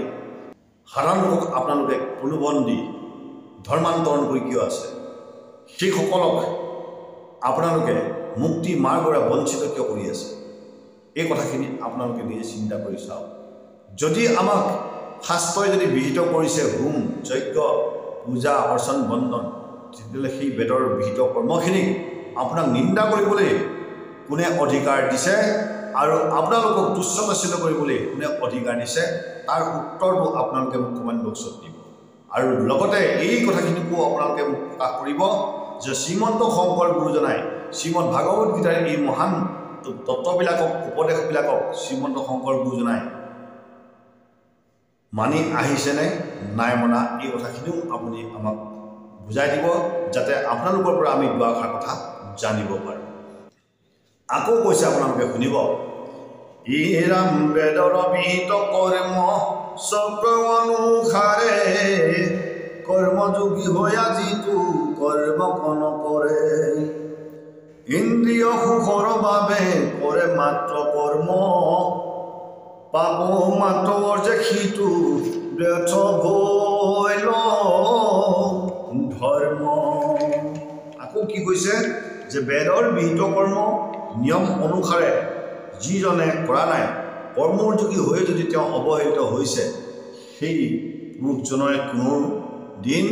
সাধাৰণ লোকক আপোনালোকে প্ৰলোভন দি ধৰ্মান্তৰণ কৰি কিয় আছে? সেইসকলক আপোনালোকে মুক্তি মাৰ্গৰে বঞ্চিত কিয় কৰি আছে? এই কথাখিনি আপোনালোকে নিজে চিন্তা কৰি চাওক। যদি আমাক শাস্ত্ৰই যদি বিহিত কৰিছে হোম যজ্ঞ পূজা অৰ্চন বন্দন, তেতিয়াহ'লে সেই বেদৰ বিহিত কৰ্মখিনিক আপোনাক নিন্দা কৰিবলৈ কোনে অধিকাৰ দিছে আৰু আপোনালোকক তুচ্ছ তাচ্ছিল্য কৰিবলৈ কোনে অধিকাৰ দিছে? তাৰ উত্তৰটো আপোনালোকে মোক কমেণ্ট বক্সত দিব। আৰু লগতে এই কথাখিনিকো আপোনালোকে মোক প্ৰকাশ কৰিব যে শ্ৰীমন্ত শংকৰ গুৰুজনাই শ্ৰীমদ ভাগৱত গীতাৰ এই মহান তত্ত্ববিলাকক উপদেশবিলাকক শ্ৰীমন্ত শংকৰ গুৰুজনাই মানি আহিছেনে নাই মনা, এই কথাখিনিও আপুনি আমাক বুজাই দিব, যাতে আপোনালোকৰ পৰা আমি দুআষাৰ কথা জানিব পাৰোঁ। আকৌ কৈছে আপোনালোকে শুনিব, ইৰাম বেদৰ বিহিত কৰ্ম চক্ৰ অনুসাৰে কৰ্মযোগী হৈ আজিতো কৰ্ম নকৰে, ইন্দ্ৰিয় সুখৰ বাবে কৰে মাত্ৰ কৰ্ম, পাপ মাত্ৰ যে সিটো ব্যৰ্থ হৈল ধৰ্ম। আকৌ কি কৈছে যে বেদৰ বিহিত কৰ্ম নিয়ম অনুসাৰে যিজনে কৰা নাই, কৰ্মযোগী হৈ যদি তেওঁ অৱহেলিত হৈছে, সেই পুৰুষজনে কোনো দিন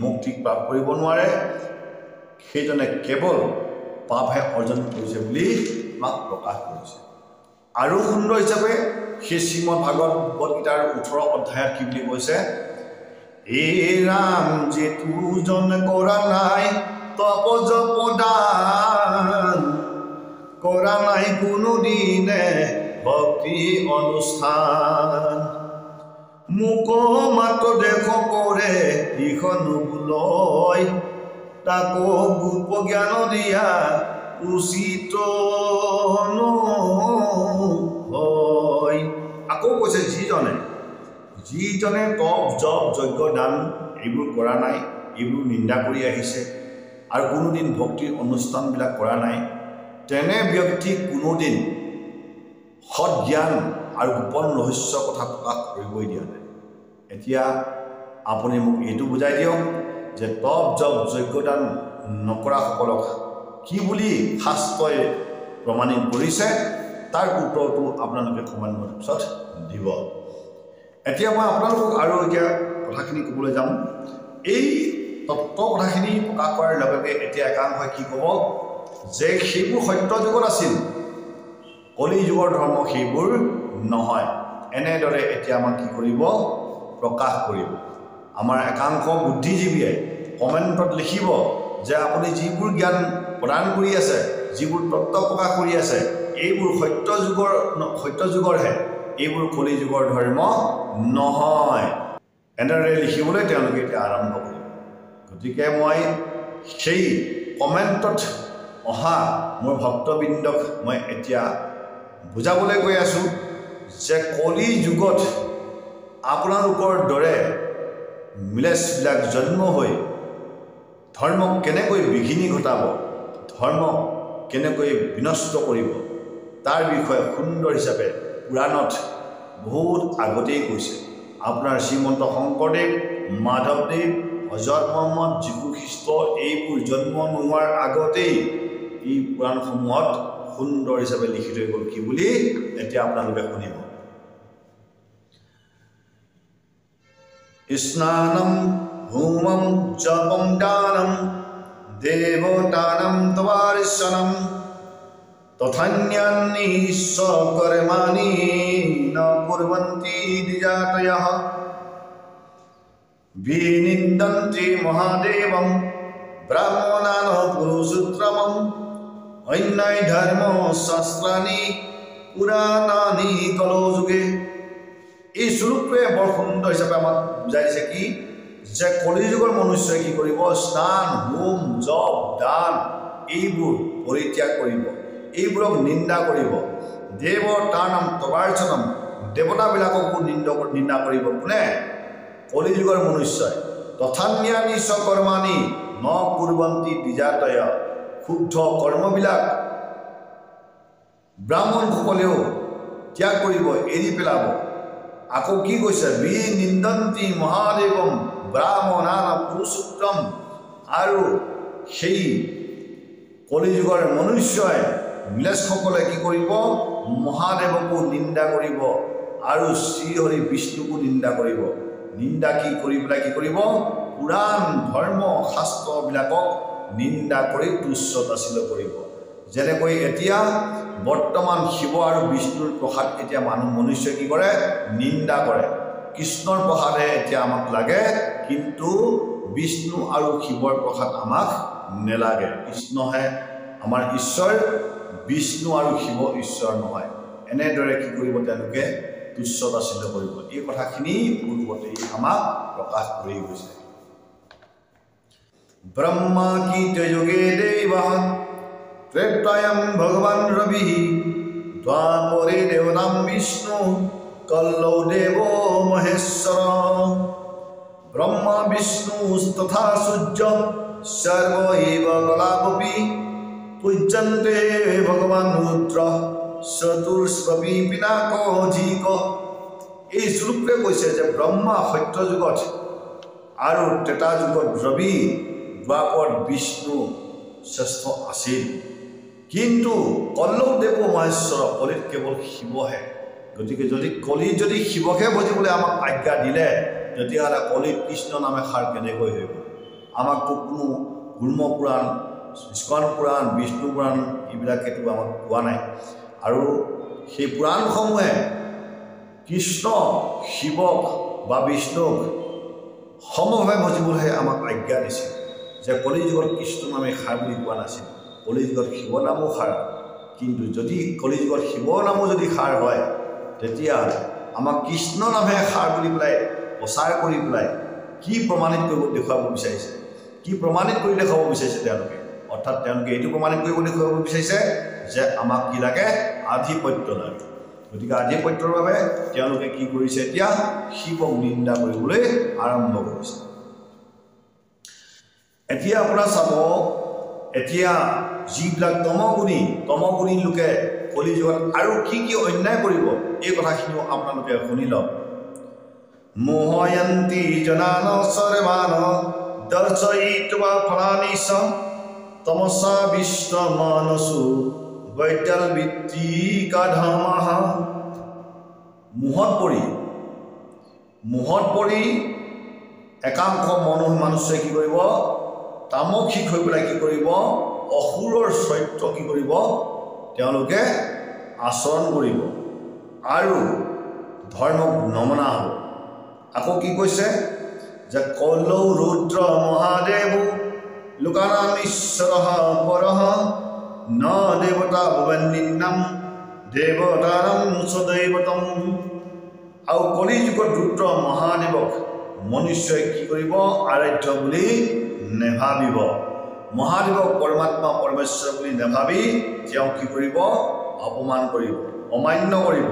মুক্তি প্ৰাপ্ত কৰিব নোৱাৰে, সেইজনে কেৱল পাপহে অৰ্জন কৰিছে বুলি আমাক প্ৰকাশ কৰিছে। আৰু সুন্দৰ হিচাপে সেই শ্ৰীমদ ভাগৱত গীতাৰ 18 অধ্যায়ত কি বুলি কৈছে, এই ৰাম যিটোজন কৰা নাই তপ জপ দান, কৰা নাই কোনো দিনে ভক্তি অনুষ্ঠান, মোক মাত্ৰ দেশ কৰে ইখন বোলয়, তাকো গোপ জ্ঞান দিয়া উচিত নহয়। আকৌ কৈছে যিজনে তপ জপ যজ্ঞ দান এইবোৰ কৰা নাই, এইবোৰ নিন্দা কৰি আহিছে আৰু কোনোদিন ভক্তিৰ অনুষ্ঠানবিলাক কৰা নাই, তেনে ব্যক্তি কোনোদিন সৎ জ্ঞান আৰু গোপন ৰহস্য কথা প্ৰকাশ কৰিবই দিয়া নাই। এতিয়া আপুনি মোক এইটো বুজাই দিয়ক যে তপ জপ যজ্ঞদান নকৰাসকলক কি বুলি শাস্ত্ৰই প্ৰমাণিত কৰিছে, তাৰ উত্তৰটো আপোনালোকে কমেণ্ট বক্সত দিব। এতিয়া মই আপোনালোকক আৰু এতিয়া কথাখিনি ক'বলৈ যাম। এই তত্ত্ব কথাখিনি প্ৰকাশ কৰাৰ লগে লগে এতিয়া একাংশই কি ক'ব যে সেইবোৰ সত্য যুগত আছিল, কলি যুগৰ ধৰ্ম সেইবোৰ নহয়, এনেদৰে এতিয়া আমাক কি কৰিব প্ৰকাশ কৰিব। আমাৰ একাংশ বুদ্ধিজীৱীয়ে কমেণ্টত লিখিব যে আপুনি যিবোৰ জ্ঞান প্ৰদান কৰি আছে, যিবোৰ তত্ত্ব প্ৰকাশ কৰি আছে, এইবোৰ সত্য যুগৰহে, এইবোৰ কলি যুগৰ ধৰ্ম নহয়, এনেদৰে লিখিবলৈ তেওঁলোকে এতিয়া আৰম্ভ কৰিব। গতিকে মই সেই কমেণ্টত অহা মোৰ ভক্তবৃন্দক মই এতিয়া বুজাবলৈ গৈ আছোঁ যে কলি যুগত আপোনালোকৰ দৰে মিলেছবিলাক জন্ম হৈ ধৰ্মক কেনেকৈ বিঘিনি ঘটাব, ধৰ্মক কেনেকৈ বিনষ্ট কৰিব, তাৰ বিষয়ে সুন্দৰ হিচাপে পুৰাণত বহুত আগতেই কৈছে। আপোনাৰ শ্ৰীমন্ত শংকৰদেৱ, মাধৱদেৱ, হজৰত মহম্মদ, যীশু খ্ৰীষ্ট এইবোৰ জন্ম নোহোৱাৰ আগতেই এই পুৰাণসমূহত সুন্দৰ হিচাপে লিখি থৈ গ'ল। কি বুলি এতিয়া আপোনালোকে শুনিব। স্নানম হোমম জপম দানম দেৱতানম তৱাৰ্চনম তথান্যান্নি সকৰ্মাণি ন কুৰ্বন্তি দ্বিজাতয়ঃ বিনিন্দন্তি মহাদেৱম ব্ৰাহ্মণান পুৰুষোত্তমম অন্যায় ধৰ্ম শাস্ত্ৰাণি পুৰাণানি কলযুগে। এই শ্লোকটোৱে বৰ সুন্দৰ হিচাপে আমাক বুজাই দিছে কি যে কলিযুগৰ মনুষ্যই কি কৰিব, স্নান হোম জপ দান এইবোৰ পৰিত্যাগ কৰিব, এইবোৰক নিন্দা কৰিব। দেৱতানাম তৱাৰ্চনম, দেৱতাবিলাককো নিন্দা কৰিব কোনে কলিযুগৰ মনুষ্যই তথান্যানি কৰ্মাণি ন কুৰ্বন্তি দ্বিজাতয় শুদ্ধ কৰ্মবিলাক ব্ৰাহ্মণসকলেও ত্যাগ কৰিব এৰি পেলাব আকৌ কি কৈছে বিনিন্দন্তি মহাদেৱম ব্ৰাহ্মণান পুৰুষোত্তম আৰু সেই কলিযুগৰ মনুষ্যই মিলেশসকলে কি কৰিব মহাদেৱকো নিন্দা কৰিব আৰু শ্ৰীহৰি বিষ্ণুকো নিন্দা কৰিব নিন্দা কি কৰি পেলাই কি কৰিব পুৰাণ ধৰ্ম শাস্ত্ৰবিলাকক নিন্দা কৰি তুচ্ছ তাচ্ছিল্য কৰিব যেনেকৈ এতিয়া বৰ্তমান শিৱ আৰু বিষ্ণুৰ প্ৰসাদ এতিয়া মনুষ্যই কি কৰে নিন্দা কৰে কৃষ্ণৰ প্ৰসাদে এতিয়া আমাক লাগে কিন্তু বিষ্ণু আৰু শিৱৰ প্ৰসাদ আমাক নেলাগে কৃষ্ণহে আমাৰ ঈশ্বৰ বিষ্ণু আৰু শিৱ ঈশ্বৰ নহয় এনেদৰে কি কৰিব তেওঁলোকে তুচ্ছ তাচ্ছিল্য কৰিব এই কথাখিনি পূৰ্বতেই আমাক প্ৰকাশ কৰি গৈছে ব্ৰহ্মা কি ত্ৰয়োগে দেৱঃ ত্ৰেতায়াম ভগৱান ৰবিঃ দ্বাপৰে দেৱতাম বিষ্ণু কল্লৌ দেৱ মহেশ্বৰ ব্ৰহ্মা বিষ্ণু তথা সূৰ্য সৰ্ব এব কলাপপি পূজ্যন্তে ভগৱান ৰুদ্ৰ চতুৰ্স্বপি পিনাকধিক এই শ্লোকে কৈছে যে ব্ৰহ্মা সত্য যুগত আৰু ত্ৰেতা যুগত ৰবি দ্বাপৰ বিষ্ণু শ্ৰেষ্ঠ আছিল কিন্তু কল্লৌ দেৱ মহেশ্বৰ কলিত কেৱল শিৱহে গতিকে যদি শিৱকে ভজিবলৈ আমাক আজ্ঞা দিলে তেতিয়াহ'লে কলিত কৃষ্ণ নামে সাৰ কেনেকৈ হৈ গ'ল আমাকতো কোনো গুৰ্ম পুৰাণ স্কন পুৰাণ বিষ্ণু পুৰাণ এইবিলাকেতো আমাক কোৱা নাই আৰু সেই পুৰাণসমূহে কৃষ্ণ শিৱক বা বিষ্ণুক সমভাৱে ভজিবলৈহে আমাক আজ্ঞা দিছিল যে কলিযুগত কৃষ্ণ নামে সাৰ বুলি কোৱা নাছিল কলিযুগত শিৱ নামো সাৰ কিন্তু যদি কলিযুগত শিৱ নামো যদি সাৰ হয় তেতিয়াহ'লে আমাক কৃষ্ণ নামে সাৰ বুলি পেলাই প্ৰচাৰ কৰি পেলাই কি প্ৰমাণিত কৰিব দেখুৱাব বিচাৰিছে কি প্ৰমাণিত কৰি দেখুৱাব বিচাৰিছে তেওঁলোকে অৰ্থাৎ তেওঁলোকে এইটো প্ৰমাণিত কৰিব দেখুৱাব বিচাৰিছে যে আমাক কি লাগে আধিপত্য লাগে গতিকে আধিপত্যৰ বাবে তেওঁলোকে কি কৰিছে এতিয়া শিৱক নিন্দা কৰিবলৈ আৰম্ভ কৰিছে এতিয়া আপোনাৰ চাব এতিয়া যিবিলাক তমগুণী লোকে কলিযুগত আৰু কি অন্যায় কৰিব এই কথাখিনিও আপোনালোকে শুনি লওক মোহয়ন্তি জনান সৰ্বান দৰ্শয়িত্বা ফলানি চ তমসা বিষ্ট মানসু বৈদ্যাল বৃত্তি কাধমাহ মোহত পৰি একাংশ মানুহে কি কৰিব তামসিক হৈ পেলাই কি কৰিব অসুৰৰ চৰিত্ৰ কি কৰিব তেওঁলোকে আচৰণ কৰিব আৰু ধৰ্মক নমনা হ'ব আকৌ কি কৈছে যে কল্লৌ ৰুদ্ৰ মহাদেৱ লোকানাম ঈশ্বৰঃ পৰঃ ন দেৱতা ভৱন্নিন্নাম দেৱতাৰম সদৈৱতম আৰু কলিযুগত ৰুদ্ৰ মহাদেৱক মনুষ্যই কি কৰিব আৰাধ্য বুলি নেভাবিব মহাদেৱক পৰমাত্মা পৰমেশ্বৰ বুলি নেভাবি তেওঁ কি কৰিব অপমান কৰিব অমান্য কৰিব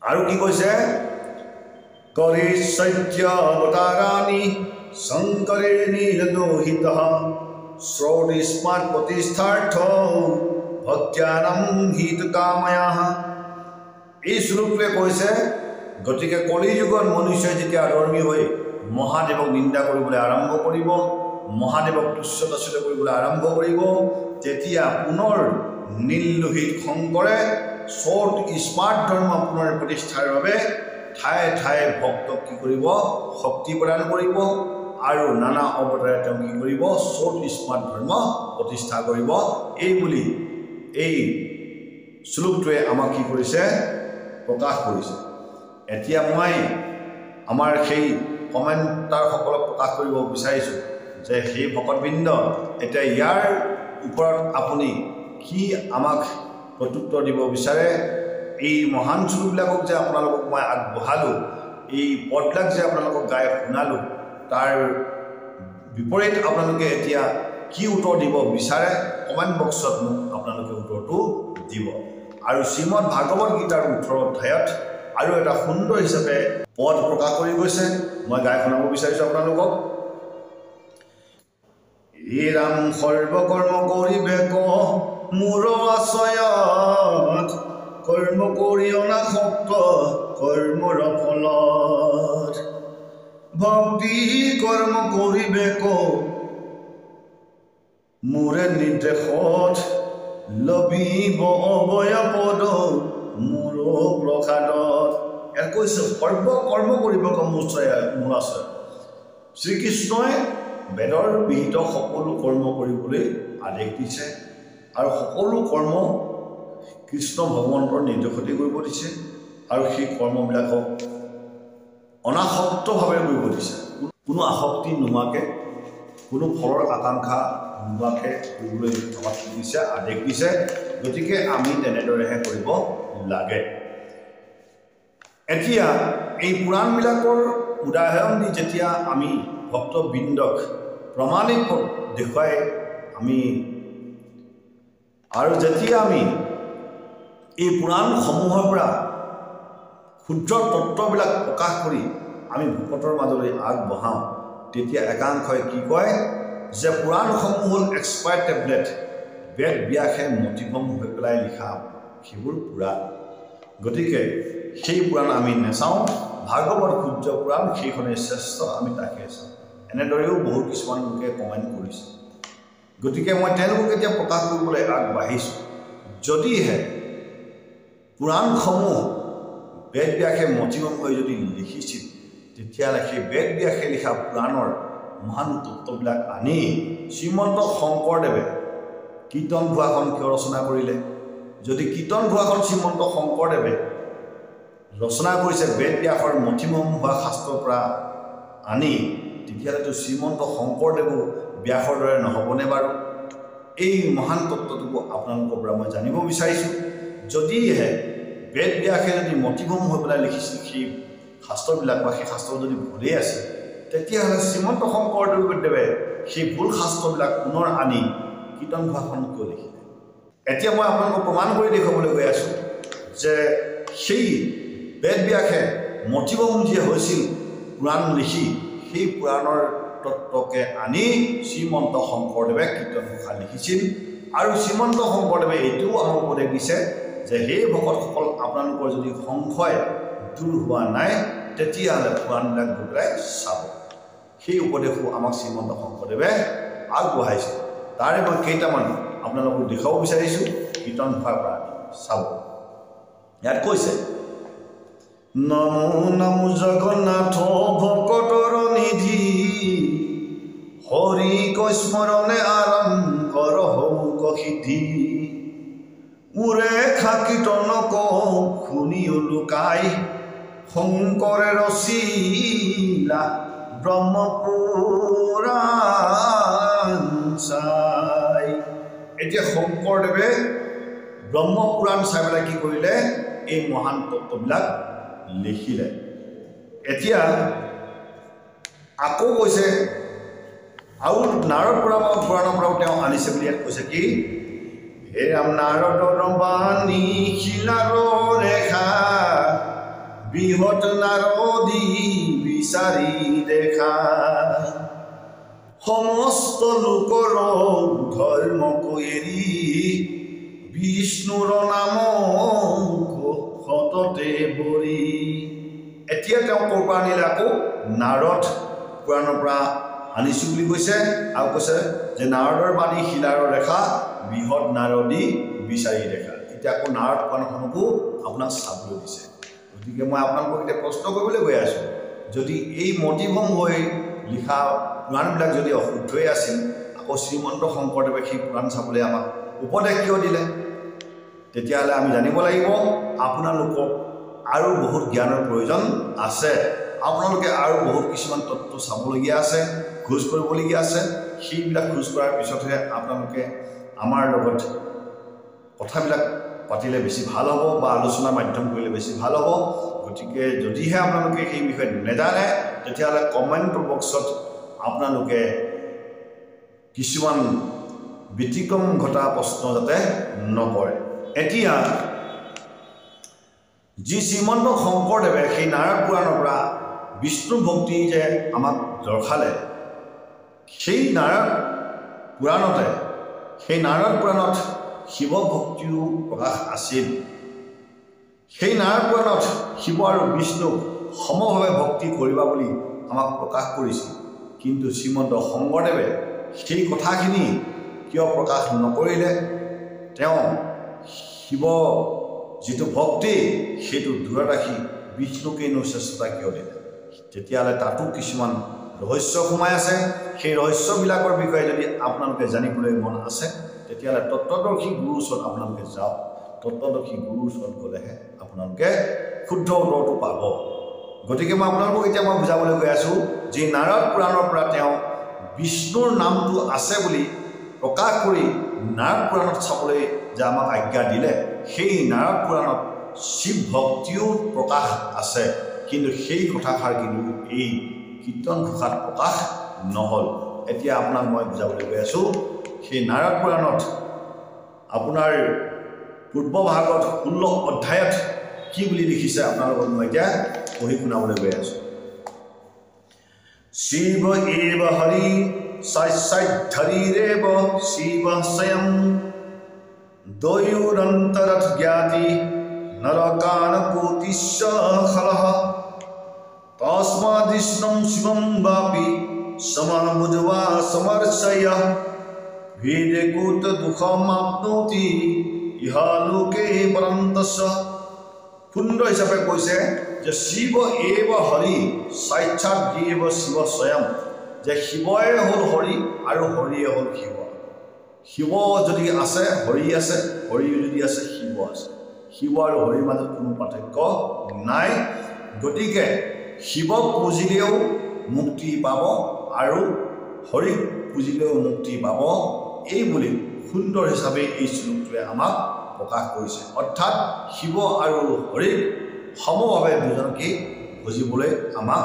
আৰু কি কৈছে কৰি সত্য অৱতাৰাণি শংকৰে নীললোহিতঃ শ্ৰৌতি স্মাৰ্ট প্ৰতিষ্ঠাৰ্থ ভক্ত্যানাম হিতকাময়াঃ এই শ্লোকে কৈছে গতিকে কলিযুগত মনুষ্যই যেতিয়া অধৰ্মী হৈ মহাদেৱক নিন্দা কৰিবলৈ আৰম্ভ কৰিব মহাদেৱক তুচ্ছ তাচ্ছিল্য কৰিবলৈ আৰম্ভ কৰিব তেতিয়া পুনৰ নীললোহিত শংকৰে শ্ৰৌত স্মাৰ্ট ধৰ্ম পুনৰ প্ৰতিষ্ঠাৰ বাবে ঠায়ে ঠায়ে ভক্তক কি কৰিব শক্তি প্ৰদান কৰিব আৰু নানা অৱতাৰে তেওঁ কি কৰিব শ্ৰৌত স্মাৰ্ট ধৰ্ম প্ৰতিষ্ঠা কৰিব এই বুলি এই শ্লোকটোৱে আমাক কি কৰিছে প্ৰকাশ কৰিছে এতিয়া মই আমাৰ সেই কমেণ্টাৰসকলক প্ৰকাশ কৰিব বিচাৰিছোঁ যে সেই ভকতবৃন্দ এতিয়া ইয়াৰ ওপৰত আপুনি কি আমাক প্ৰত্যুত্তৰ দিব বিচাৰে এই মহান শ্লোকবিলাকক যে আপোনালোকক মই আগবঢ়ালোঁ এই পদবিলাক যে আপোনালোকক গাই শুনালোঁ তাৰ বিপৰীত আপোনালোকে এতিয়া কি উত্তৰ দিব বিচাৰে কমেণ্ট বক্সত মোক আপোনালোকে উত্তৰটো দিব আৰু শ্ৰীমদ ভাগৱত গীতাৰ 18 অধ্যায়ত আৰু এটা সুন্দৰ হিচাপে পদ প্ৰকাশ কৰি গৈছে মই গাই শুনাব বিচাৰিছোঁ আপোনালোকক ই ৰাম সৰ্বকৰ্ম কৰিবে ক মোৰ আশ্ৰয়ত কৰ্ম কৰি অনাসক্ত কৰ্মৰ ফলত ভক্তি কৰ্ম কৰিবে ক মোৰে নিৰ্দেশত লবিব অবয় পদ মোৰ প্ৰসাদত ইয়াত কৈছে সৰ্বকৰ্ম কৰিব ক মোৰ আশ্ৰয় শ্ৰীকৃষ্ণই বেদৰ বিহিত সকলো কৰ্ম কৰিবলৈ আদেশ দিছে আৰু সকলো কৰ্ম কৃষ্ণ ভগৱন্তৰ নিৰ্দেশতে কৰিব দিছে আৰু সেই কৰ্মবিলাকক অনাসক্তভাৱে কৰিব দিছে কোনো আসক্তি নোহোৱাকৈ কোনো ফলৰ আকাংক্ষা নোহোৱাকৈ কৰিবলৈ আমাক দিছে আদেশ দিছে গতিকে আমি তেনেদৰেহে কৰিব লাগে এতিয়া এই পুৰাণবিলাকৰ উদাহৰণ দি যেতিয়া আমি ভক্তবৃন্দক প্ৰমাণিত দেখুৱাই আমি আৰু যেতিয়া আমি এই পুৰাণসমূহৰ পৰা শুদ্ধ তত্ত্ববিলাক প্ৰকাশ কৰি আমি ভকতৰ মাজলৈ আগবঢ়াওঁ তেতিয়া একাংশই কি কয় যে পুৰাণসমূহ হ'ল এক্সপায়াৰ্ড টেবলেট বেদ ব্যাসে মতিভ্ৰম হৈ পেলাই লিখা সেইবোৰ পুৰাণ গতিকে সেই পুৰাণ আমি নেচাওঁ ভাগৱত সূৰ্য পুৰাণ সেইখনেই শ্ৰেষ্ঠ আমি তাকে চাওঁ এনেদৰেও বহুত কিছুমান লোকে কমেণ্ট কৰিছে গতিকে মই তেওঁলোকক এতিয়া প্ৰকাশ কৰিবলৈ আগবাঢ়িছোঁ যদিহে পুৰাণসমূহ বেদ ব্যাসে মতিভ্ৰম হৈ যদি লিখিছিল তেতিয়াহ'লে সেই বেদ ব্যাসে লিখা পুৰাণৰ মহান তত্ত্ববিলাক আনি শ্ৰীমন্ত শংকৰদেৱে কীৰ্তন ঘোষাখন কিয় ৰচনা কৰিলে যদি কীৰ্তন ঘোষাখন শ্ৰীমন্ত শংকৰদেৱে ৰচনা কৰিছে বেদ ব্যাসৰ মতিভ্ৰম হোৱা শাস্ত্ৰৰ পৰা আনি তেতিয়াহ'লেতো শ্ৰীমন্ত শংকৰদেৱো ব্যাসৰ দৰে নহ'বনে বাৰু এই মহান তত্ত্বটোকো আপোনালোকৰ পৰা মই জানিব বিচাৰিছোঁ যদিহে বেদ ব্যাসে যদি মতিভ্ৰম হৈ পেলাই লিখিছিল সেই শাস্ত্ৰবিলাক বা সেই শাস্ত্ৰ যদি ভুলেই আছে তেতিয়াহ'লে শ্ৰীমন্ত শংকৰদেৱে সেই ভুল শাস্ত্ৰবিলাক পুনৰ আনি কীৰ্তন ঘোষাখন কিয় লিখিলে এতিয়া মই আপোনালোকক প্ৰমাণ কৰি দেখুৱাবলৈ গৈ আছোঁ যে সেই বেদ ব্যাসে মতিভ্ৰম যিয়ে হৈছিল পুৰাণ লিখি সেই পুৰাণৰ তত্ত্বকে আনি শ্ৰীমন্ত শংকৰদেৱে কীৰ্তন ঘোষা লিখিছিল আৰু শ্ৰীমন্ত শংকৰদেৱে এইটোও আমাক উপদেশ দিছে যে সেই ভকতসকল আপোনালোকৰ যদি সংশয় দূৰ হোৱা নাই তেতিয়াহ'লে পুৰাণবিলাক গৈ পেলাই চাব সেই উপদেশো আমাক শ্ৰীমন্ত শংকৰদেৱে আগবঢ়াইছে তাৰে মই কেইটামান আপোনালোকক দেখুৱাব বিচাৰিছোঁ কীৰ্তন ঘোষাৰ পৰা চাব ইয়াত কৈছে নমো নমো জগন্নাথ ভকতৰ নিধি হৰি স্মৰণে আৰম্ভ হৌক সিদ্ধি উৰে কীৰ্তন শুনি লুকাই শংকৰে ৰচিলা ব্ৰহ্মপুৰাণ চাই এতিয়া শংকৰদেৱে ব্ৰহ্মপুৰাণ চাই পেলাই কি কৰিলে এই মহান তত্ত্ববিলাক লিখিলে এতিয়া আকৌ কৈছে আৰু নাৰদ পুৰাণৰ পৰাও তেওঁ আনিছে বুলি ইয়াত কৈছে কি হে ৰাম নাৰদৰ বাণী শিলাৰ ৰেখা বৃহৎ নাৰদী বিচাৰি দেখা সমস্ত লোকৰ ধৰ্মক এৰি বিষ্ণুৰ নাম সততে বৰি এতিয়া তেওঁ ক'ৰ পৰা আনিলে আকৌ নাৰদ পুৰাণৰ পৰা আনিছোঁ বুলি কৈছে আৰু কৈছে যে নাৰদৰ বাণী শিলাৰ ৰেখা বৃহৎ নাৰদী বিচাৰি দেখা এতিয়া আকৌ নাৰদ পুৰাণখনকো আপোনাক চাবলৈ দিছে গতিকে মই আপোনালোকক এতিয়া প্ৰশ্ন কৰিবলৈ গৈ আছোঁ যদি এই মতিভ্ৰম হৈ লিখা পুৰাণবিলাক যদি অশুদ্ধই আছিল আকৌ শ্ৰীমন্ত শংকৰদেৱে সেই পুৰাণ চাবলৈ আমাক উপদেশ কিয় দিলে তেতিয়াহ'লে আমি জানিব লাগিব আপোনালোকক আৰু বহুত জ্ঞানৰ প্ৰয়োজন আছে আপোনালোকে আৰু বহুত কিছুমান তত্ত্ব চাবলগীয়া আছে খোজ কৰিবলগীয়া আছে সেইবিলাক খোজ কৰাৰ পিছতহে আপোনালোকে আমাৰ লগত কথাবিলাক পাতিলে বেছি ভাল হ'ব বা আলোচনাৰ মাধ্যম কৰিলে বেছি ভাল হ'ব গতিকে যদিহে আপোনালোকে সেই বিষয়ে নেজানে তেতিয়াহ'লে কমেণ্ট বক্সত আপোনালোকে কিছুমান ব্যতিক্ৰম ঘটা প্ৰশ্ন যাতে নকৰে এতিয়া যি শ্ৰীমন্ত শংকৰদেৱে সেই নাৰায়ণ পুৰাণৰ পৰা বিষ্ণু ভক্তি যে আমাক দৰ্শালে সেই নাৰায়ণ পুৰাণত শিৱ ভক্তিও প্ৰকাশ আছিল সেই নাৰায়ণ পুৰাণত শিৱ আৰু বিষ্ণুক সমভাৱে ভক্তি কৰিবা বুলি আমাক প্ৰকাশ কৰিছিল কিন্তু শ্ৰীমন্ত শংকৰদেৱে সেই কথাখিনি কিয় প্ৰকাশ নকৰিলে তেওঁ শিৱ যিটো ভক্তি সেইটো দূৰত ৰাখি বিষ্ণুকেইনো শ্ৰেষ্ঠতা কিয় দিলে তেতিয়াহ'লে তাতো কিছুমান ৰহস্য সোমাই আছে সেই ৰহস্যবিলাকৰ বিষয়ে যদি আপোনালোকে জানিবলৈ মন আছে তেতিয়াহ'লে তত্ত্বদৰ্শী গুৰুৰ ওচৰত আপোনালোকে যাওক তত্ত্বদৰ্শী গুৰুৰ ওচৰত গ'লেহে আপোনালোকে শুদ্ধ উত্তৰটো পাব গতিকে মই আপোনালোকক এতিয়া মই বুজাবলৈ গৈ আছোঁ যে নাৰায়ণ পুৰাণৰ পৰা তেওঁ বিষ্ণুৰ নামটো আছে বুলি প্ৰকাশ কৰি নাৰায়ণ পুৰাণত চাবলৈ যে আমাক আজ্ঞা দিলে সেই নাৰায়ণ পুৰাণত শিৱ ভক্তিও প্ৰকাশ আছে কিন্তু সেই কথাষাৰ কিন্তু এই কীৰ্তন ঘোষাত প্ৰকাশ নহ'ল এতিয়া আপোনাক মই বুজাবলৈ গৈ আছোঁ সেই নাৰায়ণ পুৰাণত আপোনাৰ পূৰ্ব ভাগত 16 অধ্যায়ত কি বুলি লিখিছে আপোনালোকক মই এতিয়া পঢ়ি শুনাবলৈ গৈ আছোঁ শিৱ এব হৰি সাক্ষাৎ শিৱ স্বয়ং দ্বয়োৰন্তৰত জ্ঞাতি নৰকান কোটিস্য খলঃ তস্মাদিষ্ণং শিৱং বাপি সমাবুধবা সমৰ্ষয় ভেদকূত দুঃখমাপ্নোতি ইহালোকে পৰন্তস্য সুন্দৰ হিচাপে কৈছে যে শিৱ এব হৰি সাক্ষাৎ এব শিৱ স্বয়ং যে শিৱই হ'ল হৰি আৰু হৰিয়ে হ'ল শিৱ শিৱ যদি আছে হৰি আছে হৰি যদি আছে শিৱ আছে শিৱ আৰু হৰিৰ মাজত কোনো পাৰ্থক্য নাই গতিকে শিৱক পুজিলেও মুক্তি পাব আৰু হৰিক পুজিলেও মুক্তি পাব এই বুলি সুন্দৰ হিচাপে এই শ্লোকটোৱে আমাক প্ৰকাশ কৰিছে অৰ্থাৎ শিৱ আৰু হৰিক সমভাৱে দুজনকে বুজিবলৈ আমাক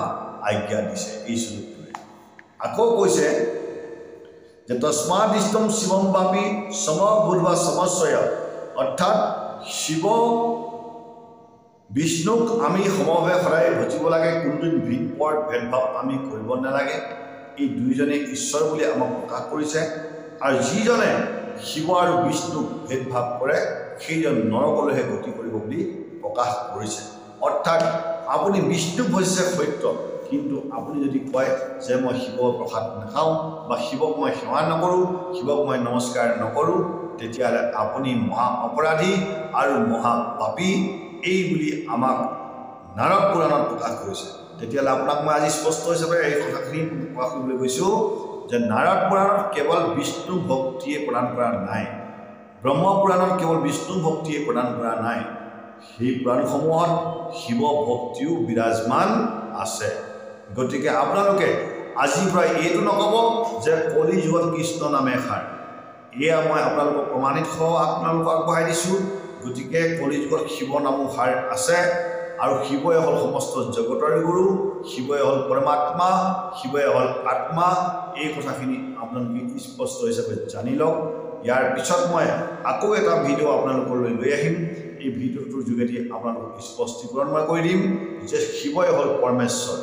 আজ্ঞা দিছে এই শ্লোকটোৱে আকৌ কৈছে যে তস্মাদিষ্টম শিৱম বাপি সমবুধবা সমস্বয় অৰ্থাৎ শিৱ বিষ্ণুক আমি সমভাৱে সদায় ভজিব লাগে কোনদিন ভেদভাৱ আমি কৰিব নালাগে এই দুইজনে ঈশ্বৰ বুলি আমাক প্ৰকাশ কৰিছে আৰু যিজনে শিৱ আৰু বিষ্ণুক ভেদভাৱ কৰে সেইজন নৰকলৈহে গতি কৰিব বুলি প্ৰকাশ কৰিছে অৰ্থাৎ আপুনি বিষ্ণুক ভজিছে সত্য কিন্তু আপুনি যদি কয় যে মই শিৱৰ প্ৰসাদ নাখাওঁ বা শিৱক মই সেৱা নকৰোঁ শিৱক মই নমস্কাৰ নকৰোঁ তেতিয়াহ'লে আপুনি মহা অপৰাধী আৰু মহা পাপী এই বুলি আমাক নাৰদ পুৰাণত প্ৰকাশ কৰিছে তেতিয়াহ'লে আপোনাক মই আজি স্পষ্ট হিচাপে এই কথাখিনি প্ৰকাশ কৰিবলৈ গৈছোঁ যে নাৰদ পুৰাণত কেৱল বিষ্ণু ভক্তিয়ে প্ৰদান কৰা নাই ব্ৰহ্ম পুৰাণত কেৱল বিষ্ণু ভক্তিয়ে প্ৰদান কৰা নাই সেই পুৰাণসমূহত শিৱ ভক্তিও বিৰাজমান আছে গতিকে আপোনালোকে আজিৰ পৰা এইটো নক'ব যে কলি যুগত কৃষ্ণ নামে সাৰ এয়া মই আপোনালোকক প্ৰমাণিত সহ আপোনালোকক আগবঢ়াই দিছোঁ গতিকে কলি যুগত শিৱ নামো সাৰ আছে আৰু শিৱই হ'ল সমস্ত জগতৰ গুৰু শিৱই হ'ল পৰমাত্মা শিৱই হ'ল আত্মা এই কথাখিনি আপোনালোকে স্পষ্ট হিচাপে জানি লওক ইয়াৰ পিছত মই আকৌ এটা ভিডিঅ' আপোনালোকলৈ লৈ আহিম এই ভিডিঅ'টোৰ যোগেদি আপোনালোকক স্পষ্টীকৰণ মই কৰি দিম যে শিৱই হ'ল পৰমেশ্বৰ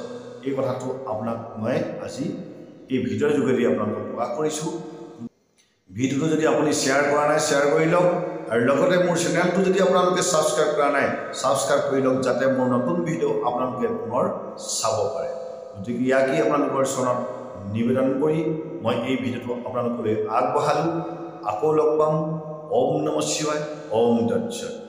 এই কথাটো আপোনাক মই আজি এই ভিডিঅ'ৰ যোগেদি আপোনালোকক প্ৰকাশ কৰিছোঁ ভিডিঅ'টো যদি আপুনি শ্বেয়াৰ কৰা নাই শ্বেয়াৰ কৰি লওক আৰু লগতে মোৰ চেনেলটো যদি আপোনালোকে ছাবস্ক্ৰাইব কৰা নাই ছাবস্ক্ৰাইব কৰি লওক যাতে মোৰ নতুন ভিডিঅ' আপোনালোকে পুনৰ চাব পাৰে গতিকে ইয়াকেই আপোনালোকৰ চৰণত নিবেদন কৰি মই এই ভিডিঅ'টো আপোনালোকলৈ আগবঢ়ালোঁ আকৌ লগ পাম ওম নমঃ শিৱায় ওম তৎসৎ